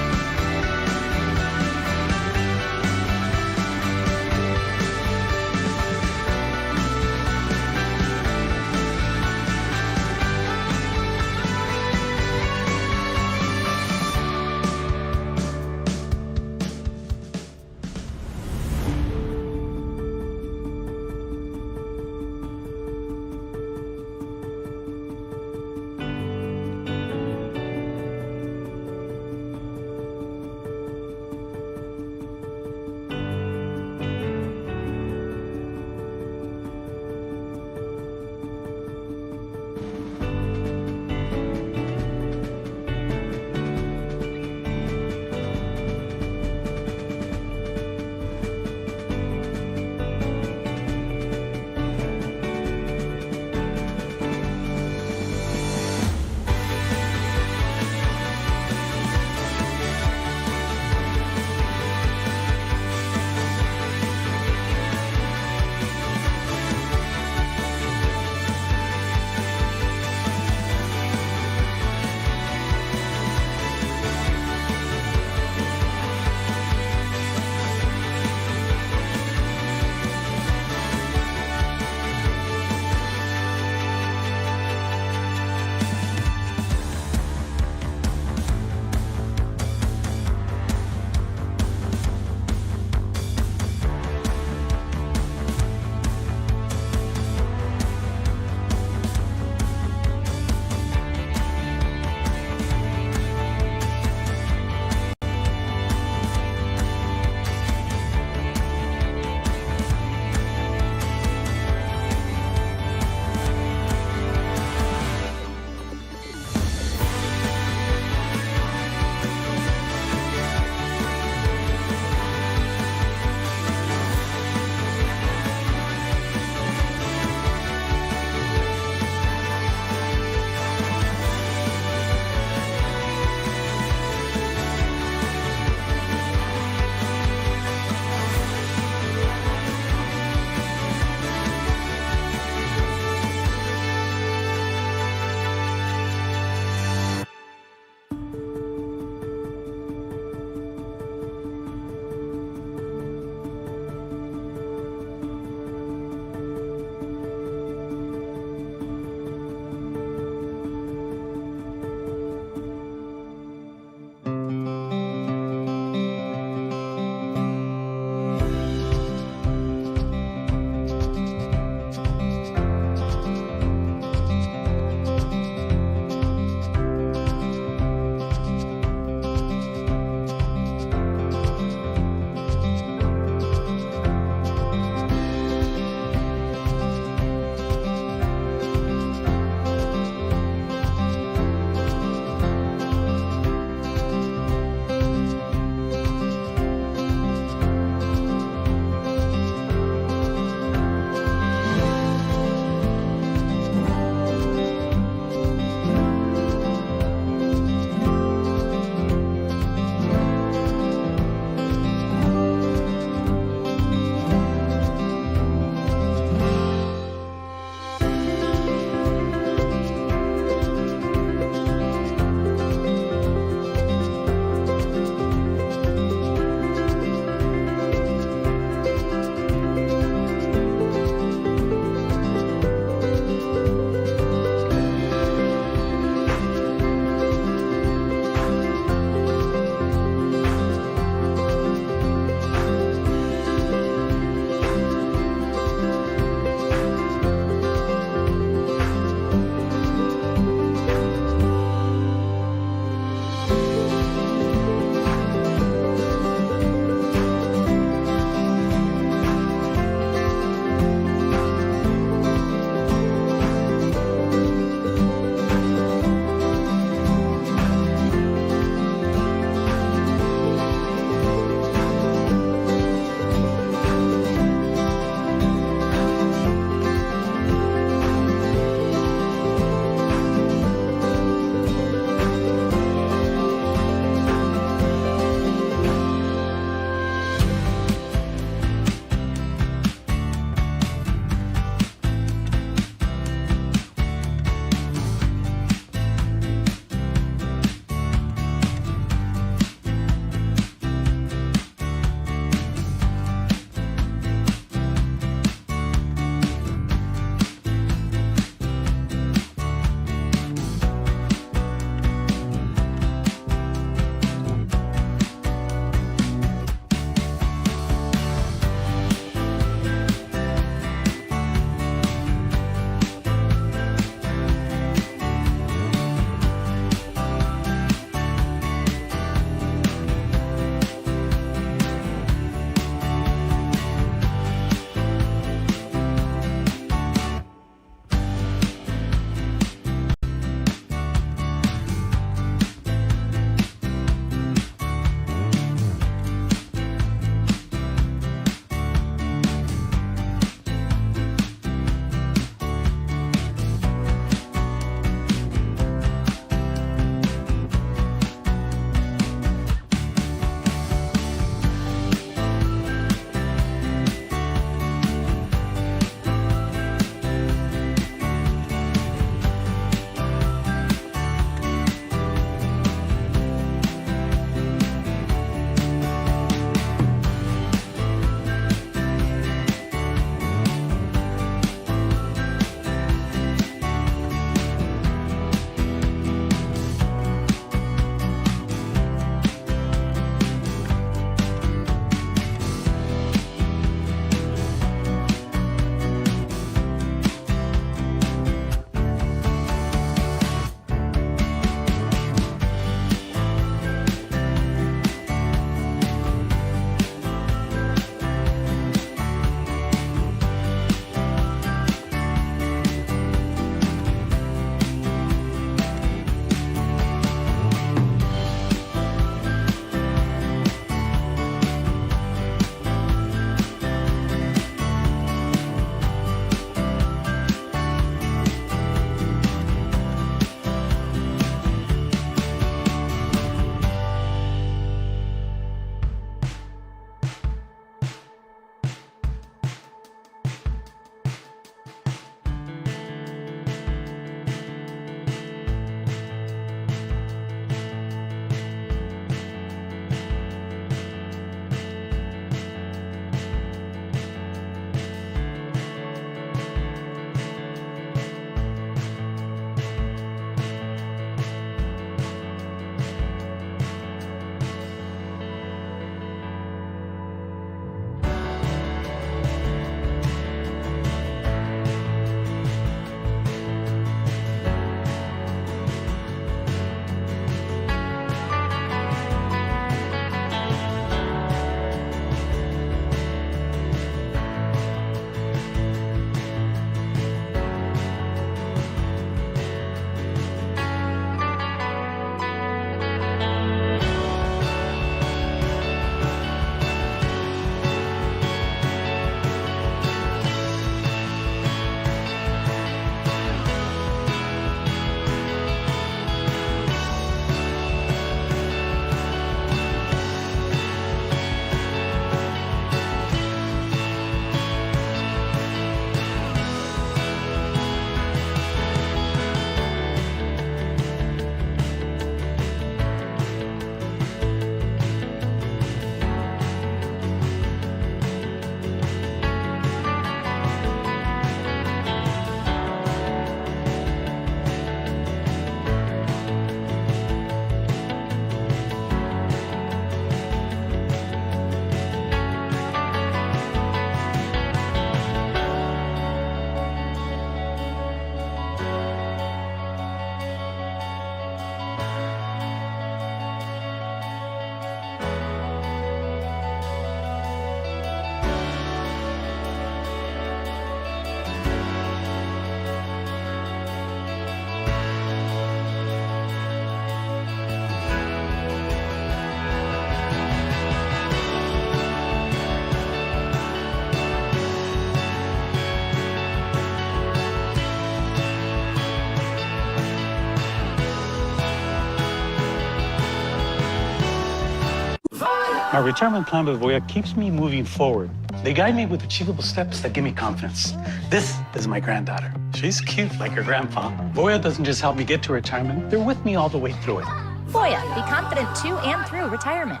My retirement plan with Voya keeps me moving forward. They guide me with achievable steps that give me confidence. This is my granddaughter. She's cute like her grandpa. Voya doesn't just help me get to retirement, they're with me all the way through it. Voya, be confident to and through retirement.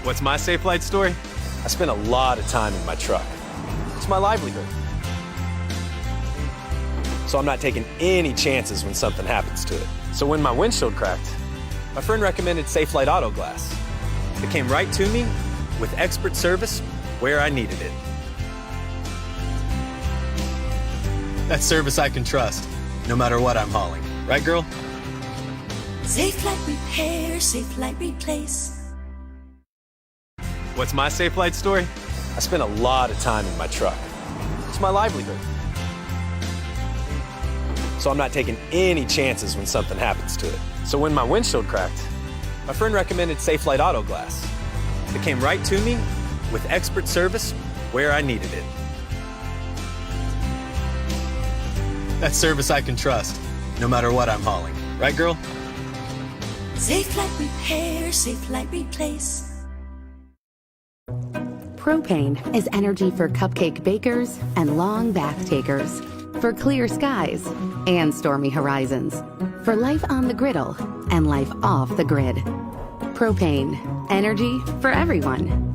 What's my safe flight story? I spent a lot of time in my truck. It's my livelihood. So I'm not taking any chances when something happens to it. So when my windshield cracked, my friend recommended Safe Flight Auto Glass. It came right to me with expert service where I needed it. That's service I can trust, no matter what I'm hauling. Right, girl? Safe Flight Repair, Safe Flight Replace. What's my safe flight story? I spent a lot of time in my truck. It's my livelihood. So I'm not taking any chances when something happens to it. So when my windshield cracked, my friend recommended Safe Flight Auto Glass. It came right to me with expert service where I needed it. That's service I can trust, no matter what I'm hauling. Right, girl? Safe Flight Repair, Safe Flight Replace. Propane is energy for cupcake bakers and long bath takers, for clear skies and stormy horizons, for life on the griddle and life off the grid. Propane, energy for everyone.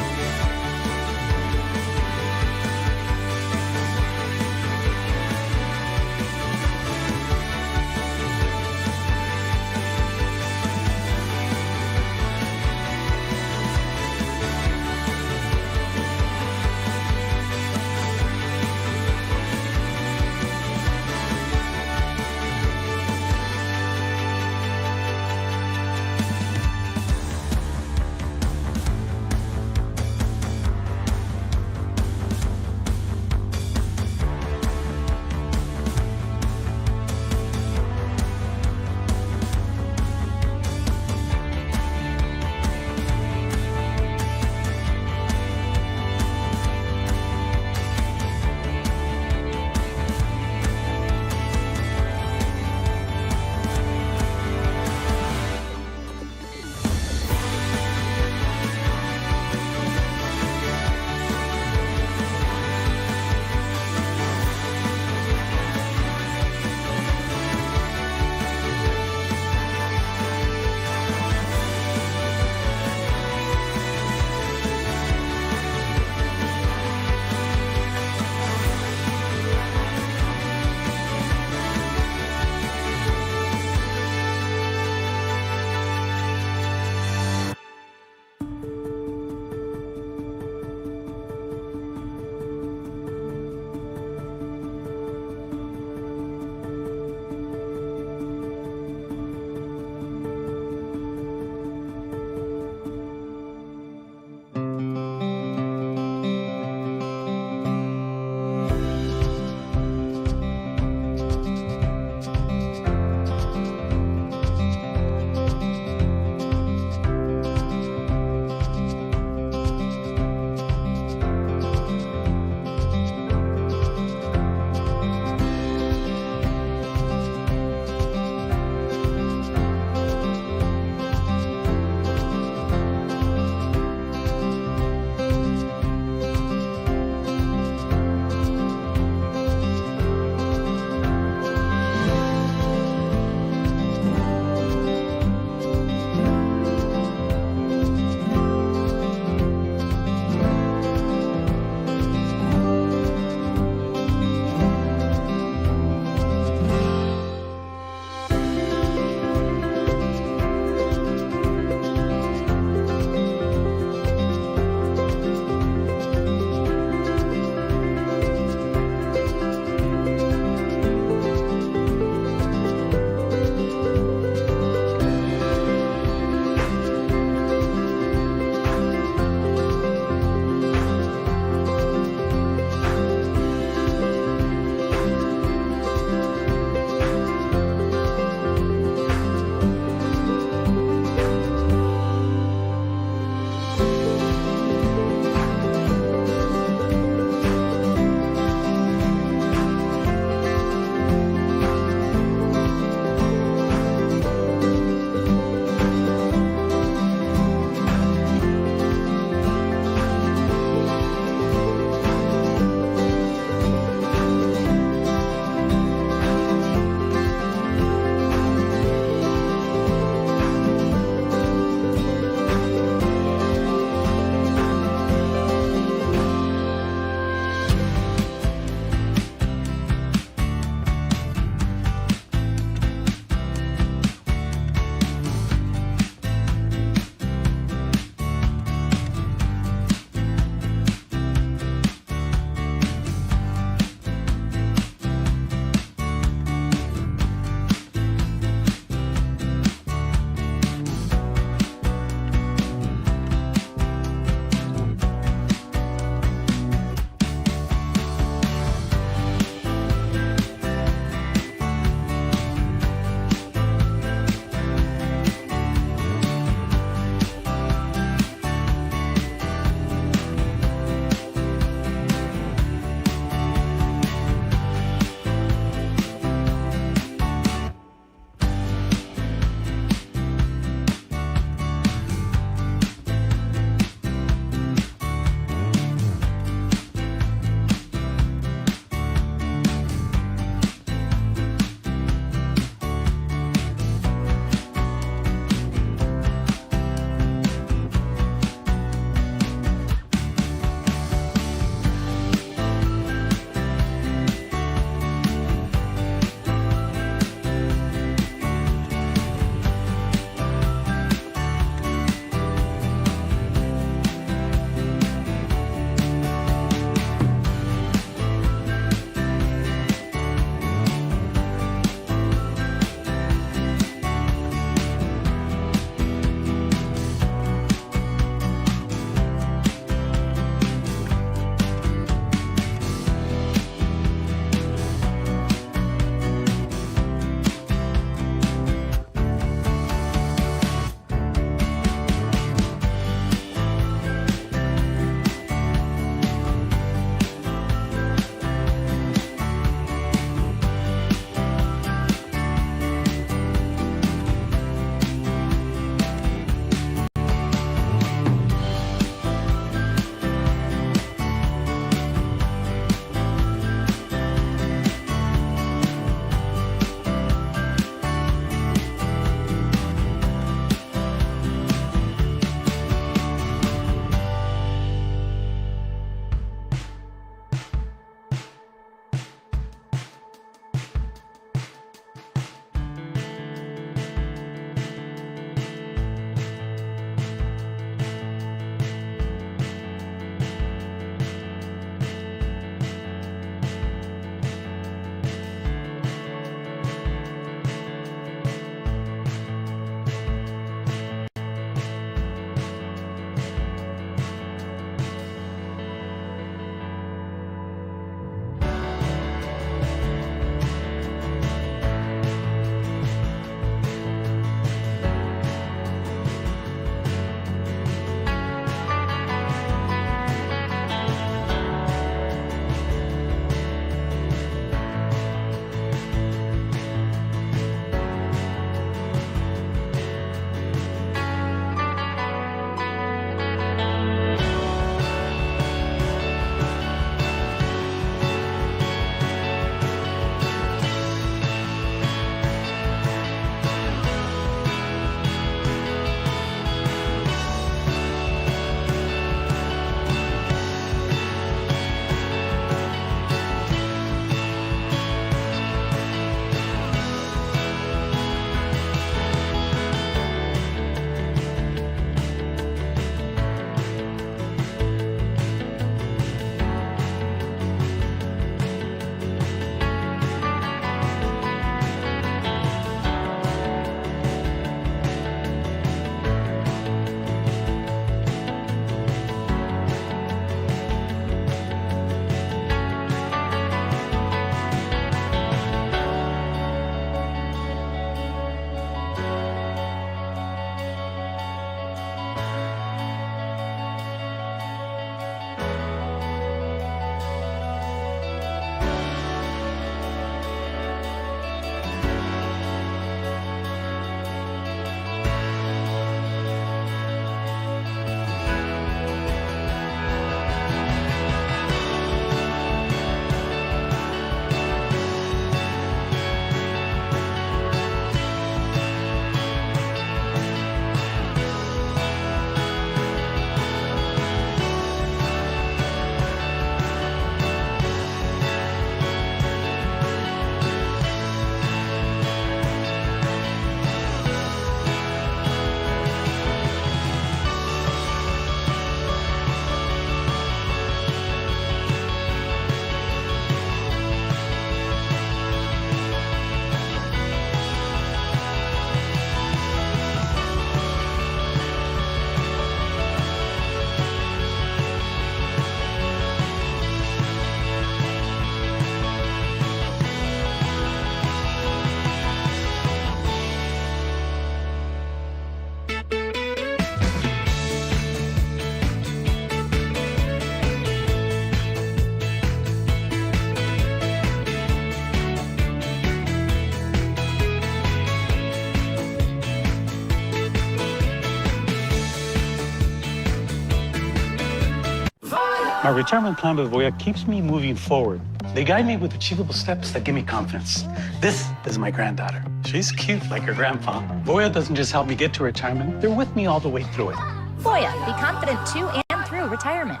My retirement plan with Voya keeps me moving forward. They guide me with achievable steps that give me confidence. This is my granddaughter. She's cute like her grandpa. Voya doesn't just help me get to retirement, they're with me all the way through it. Voya, be confident to and through retirement.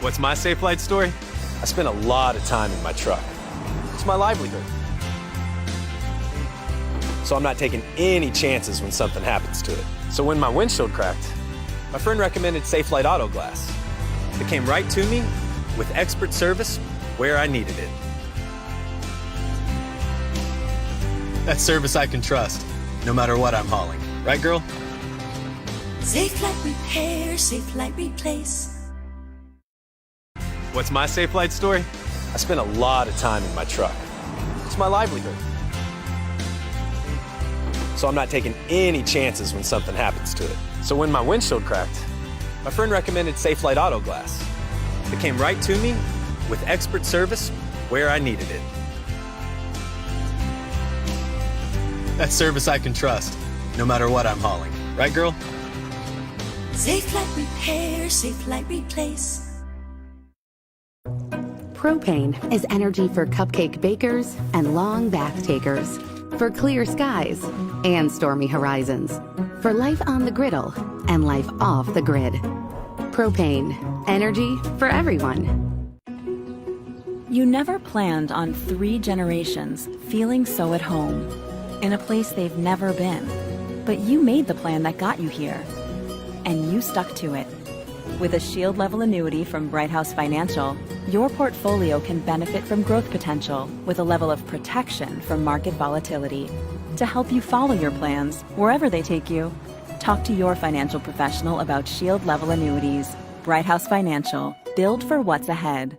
What's my safe flight story? I spent a lot of time in my truck. It's my livelihood. So I'm not taking any chances when something happens to it. So when my windshield cracked, my friend recommended Safe Light Auto Glass. It came right to me with expert service where I needed it. That's service I can trust, no matter what I'm hauling. Right, girl? Safe Light Repair, Safe Light Replace. What's my safe flight story? I spent a lot of time in my truck. It's my livelihood. So I'm not taking any chances when something happens to it. So when my windshield cracked, my friend recommended Safe Light Auto Glass. It came right to me with expert service where I needed it. That's service I can trust, no matter what I'm hauling. Right, girl? Safe Light Repair, Safe Light Replace. Propane is energy for cupcake bakers and long bath takers, for clear skies and stormy horizons, for life on the griddle and life off the grid. Propane, energy for everyone. You never planned on 3 generations feeling so at home, in a place they've never been. But you made the plan that got you here, and you stuck to it. With a shield-level annuity from Bright House Financial, your portfolio can benefit from growth potential with a level of protection from market volatility. To help you follow your plans, wherever they take you, talk to your financial professional about shield-level annuities. Bright House Financial. Build for what's ahead.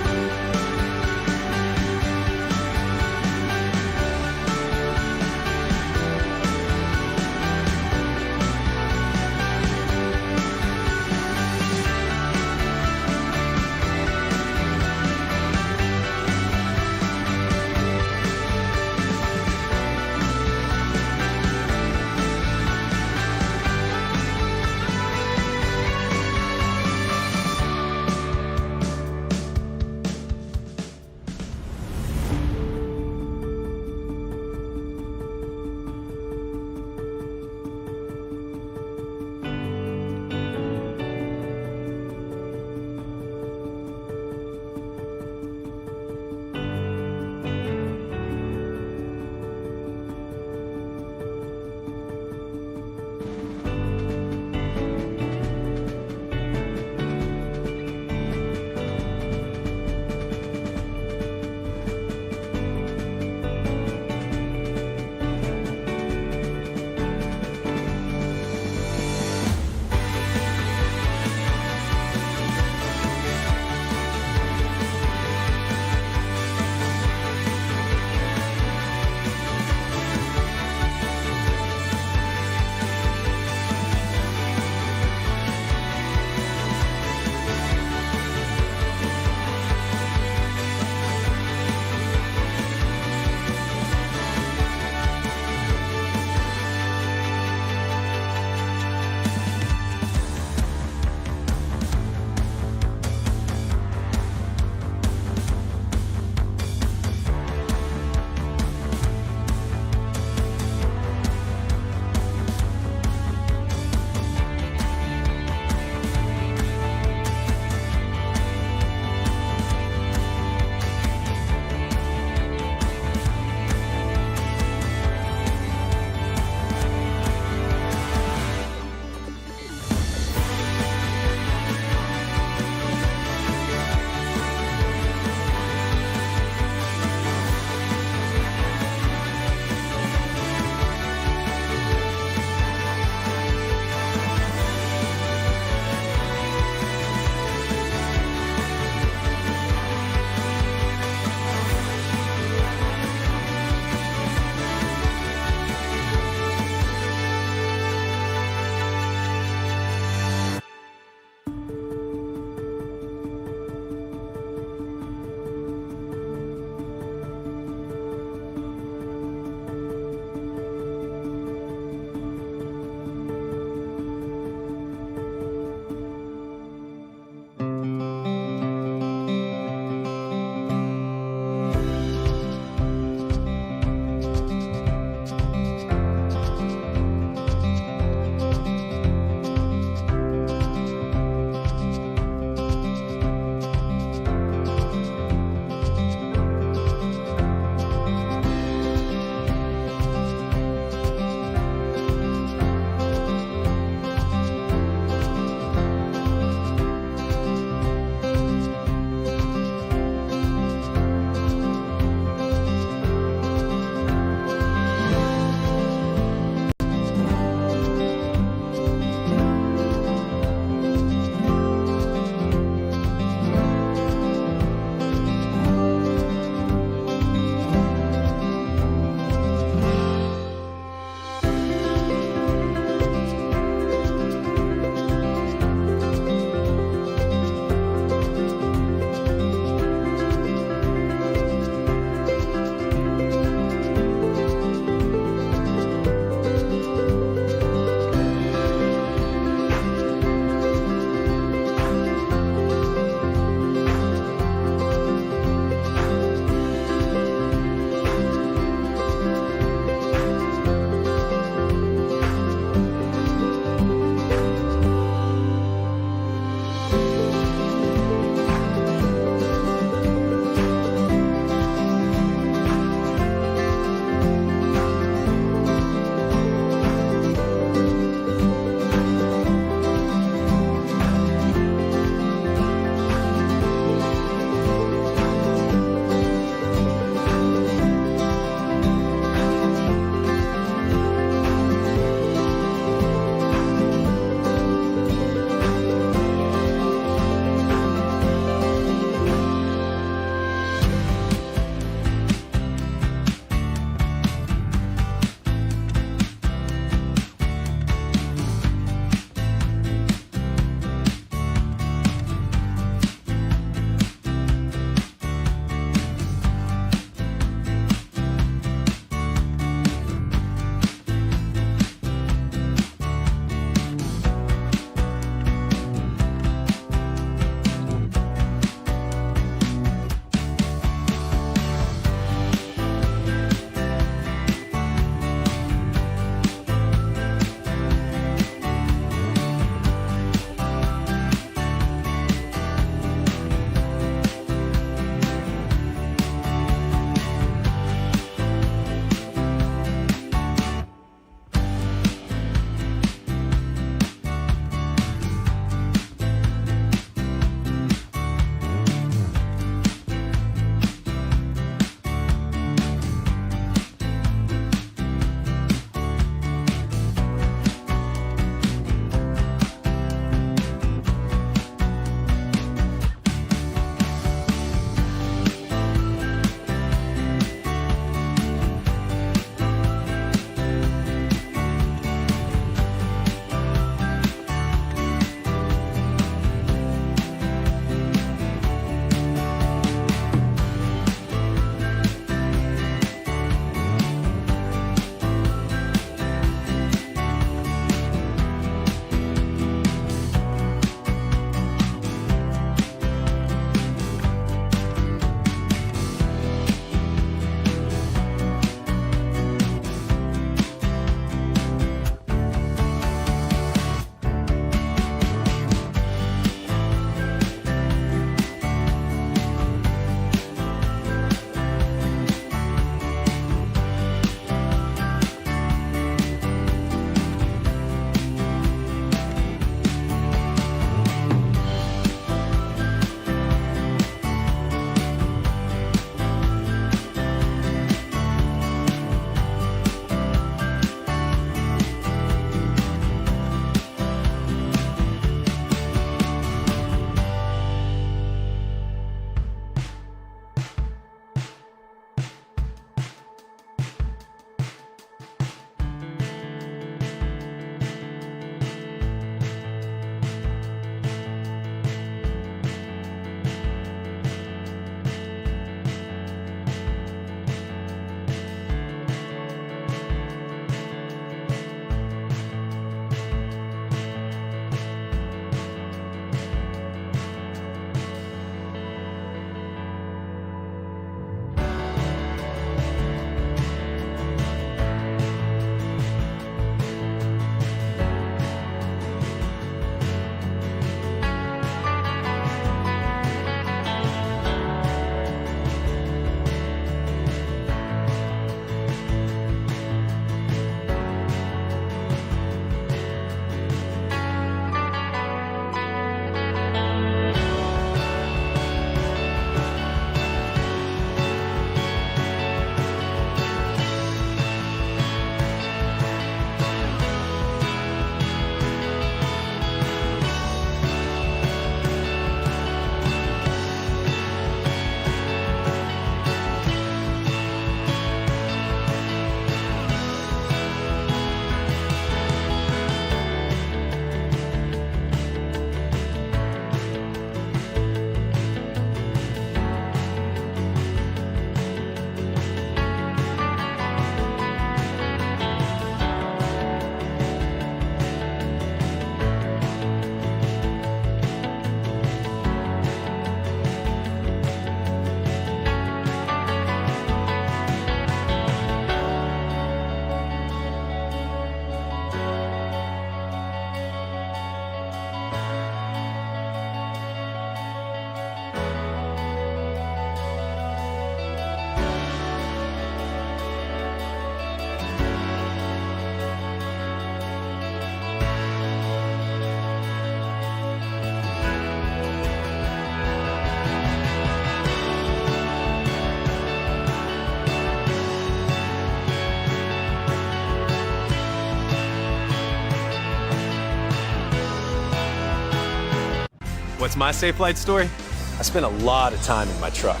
What's my safe flight story? I spent a lot of time in my truck.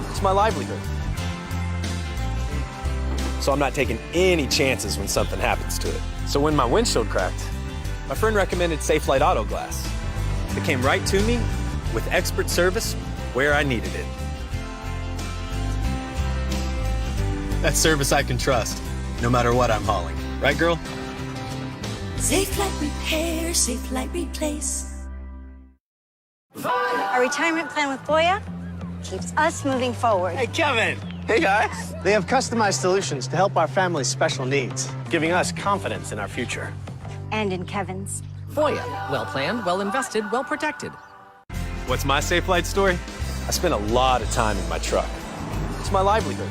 It's my livelihood. So I'm not taking any chances when something happens to it. So when my windshield cracked, my friend recommended Safe Flight Auto Glass. It came right to me with expert service where I needed it. That's service I can trust, no matter what I'm hauling. Right, girl? Safe Flight Repair, Safe Flight Replace. Our retirement plan with Voya keeps us moving forward. Hey, Kevin. Hey, guys. They have customized solutions to help our family's special needs, giving us confidence in our future. And in Kevin's. Voya, well planned, well invested, well protected. What's my safe flight story? I spent a lot of time in my truck. It's my livelihood.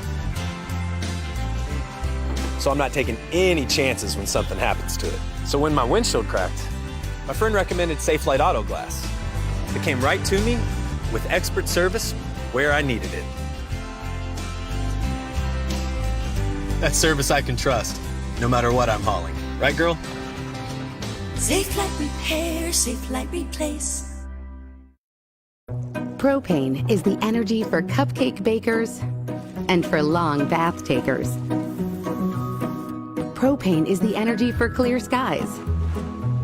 So I'm not taking any chances when something happens to it. So when my windshield cracked, my friend recommended Safe Flight Auto Glass. It came right to me with expert service where I needed it. That's service I can trust, no matter what I'm hauling. Right, girl? Safe Flight Repair, Safe Flight Replace. Propane is the energy for cupcake bakers and for long bath takers. Propane is the energy for clear skies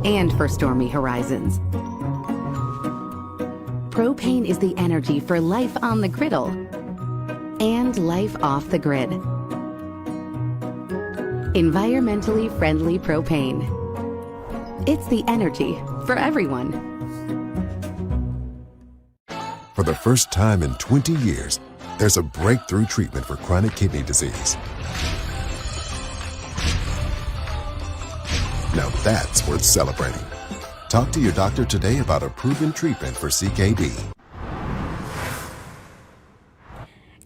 and for stormy horizons. Propane is the energy for life on the griddle and life off the grid. Environmentally friendly propane. It's the energy for everyone. For the first time in 20 years, there's a breakthrough treatment for chronic kidney disease. Now that's worth celebrating. Talk to your doctor today about a proven treatment for CKD.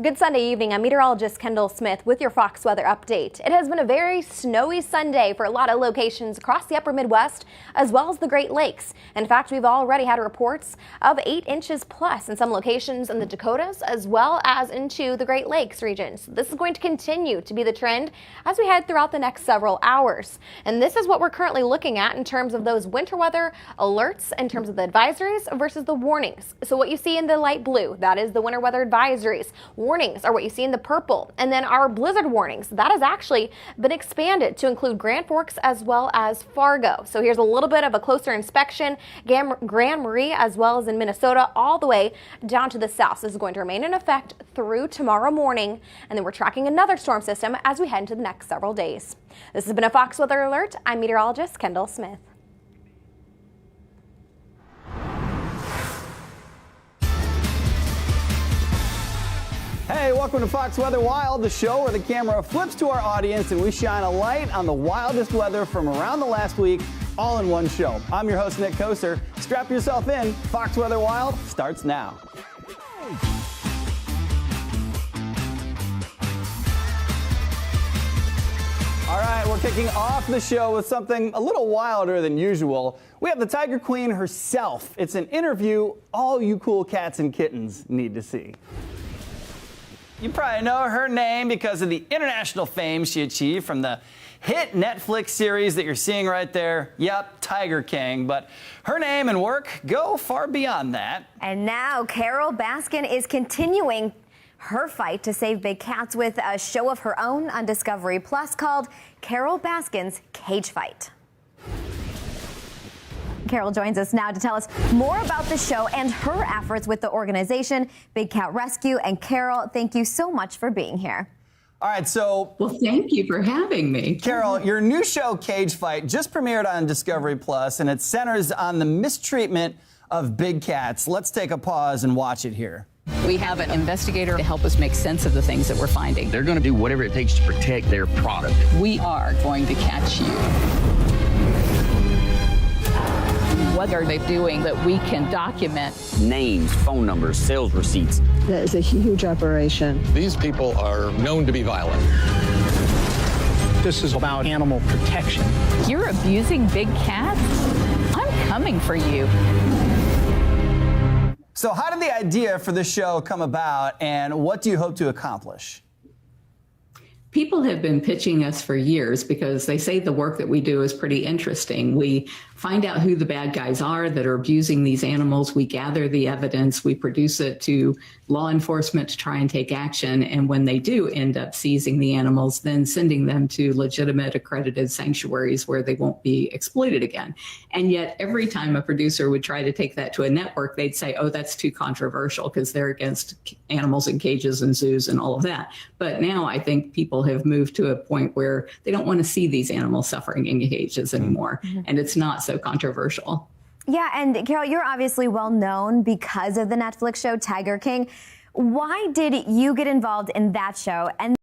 Good Sunday evening. I'm meteorologist Kendall Smith with your Fox weather update. It has been a very snowy Sunday for a lot of locations across the upper Midwest as well as the Great Lakes. In fact, we've already had reports of 8 inches plus in some locations in the Dakotas as well as into the Great Lakes regions. This is going to continue to be the trend as we head throughout the next several hours. And this is what we're currently looking at in terms of those winter weather alerts, in terms of the advisories versus the warnings. So what you see in the light blue, that is the winter weather advisories. Warnings are what you see in the purple, and then our blizzard warnings, that has actually been expanded to include Grand Forks as well as Fargo. So here's a little bit of a closer inspection. Grand Marais as well as in Minnesota all the way down to the south. This is going to remain in effect through tomorrow morning, and then we're tracking another storm system as we head into the next several days. This has been a Fox Weather Alert. I'm meteorologist Kendall Smith. Hey, welcome to Fox Weather Wild, the show where the camera flips to our audience and we shine a light on the wildest weather from around the last week, all in one show. I'm your host, Nick Koser. Strap yourself in. Fox Weather Wild starts now. All right, we're kicking off the show with something a little wilder than usual. We have the Tiger Queen herself. It's an interview all you cool cats and kittens need to see. You probably know her name because of the international fame she achieved from the hit Netflix series that you're seeing right there. Yep, Tiger King. But her name and work go far beyond that. And now Carol Baskin is continuing her fight to save big cats with a show of her own on Discovery Plus called Carol Baskin's Cage Fight. Carol joins us now to tell us more about the show and her efforts with the organization, Big Cat Rescue. And Carol, thank you so much for being here. All right, so... Well, thank you for having me. Carol, your new show, Cage Fight, just premiered on Discovery Plus, and it centers on the mistreatment of big cats. Let's take a pause and watch it here. We have an investigator to help us make sense of the things that we're finding. They're going to do whatever it takes to protect their product. We are going to catch you. What are they doing that we can document? Names, phone numbers, sales receipts. That is a huge operation. These people are known to be violent. This is about animal protection. You're abusing big cats? I'm coming for you. So how did the idea for this show come about, and what do you hope to accomplish? People have been pitching us for years because they say the work that we do is pretty interesting. We find out who the bad guys are that are abusing these animals. We gather the evidence, we produce it to law enforcement to try and take action. And when they do end up seizing the animals, then sending them to legitimate accredited sanctuaries where they won't be exploited again. And yet every time a producer would try to take that to a network, they'd say, oh, that's too controversial because they're against animals in cages and zoos and all of that. But now I think people have moved to a point where they don't want to see these animals suffering in cages anymore. And it's not so controversial. Yeah, and Carol, you're obviously well known because of the Netflix show Tiger King. Why did you get involved in that show? And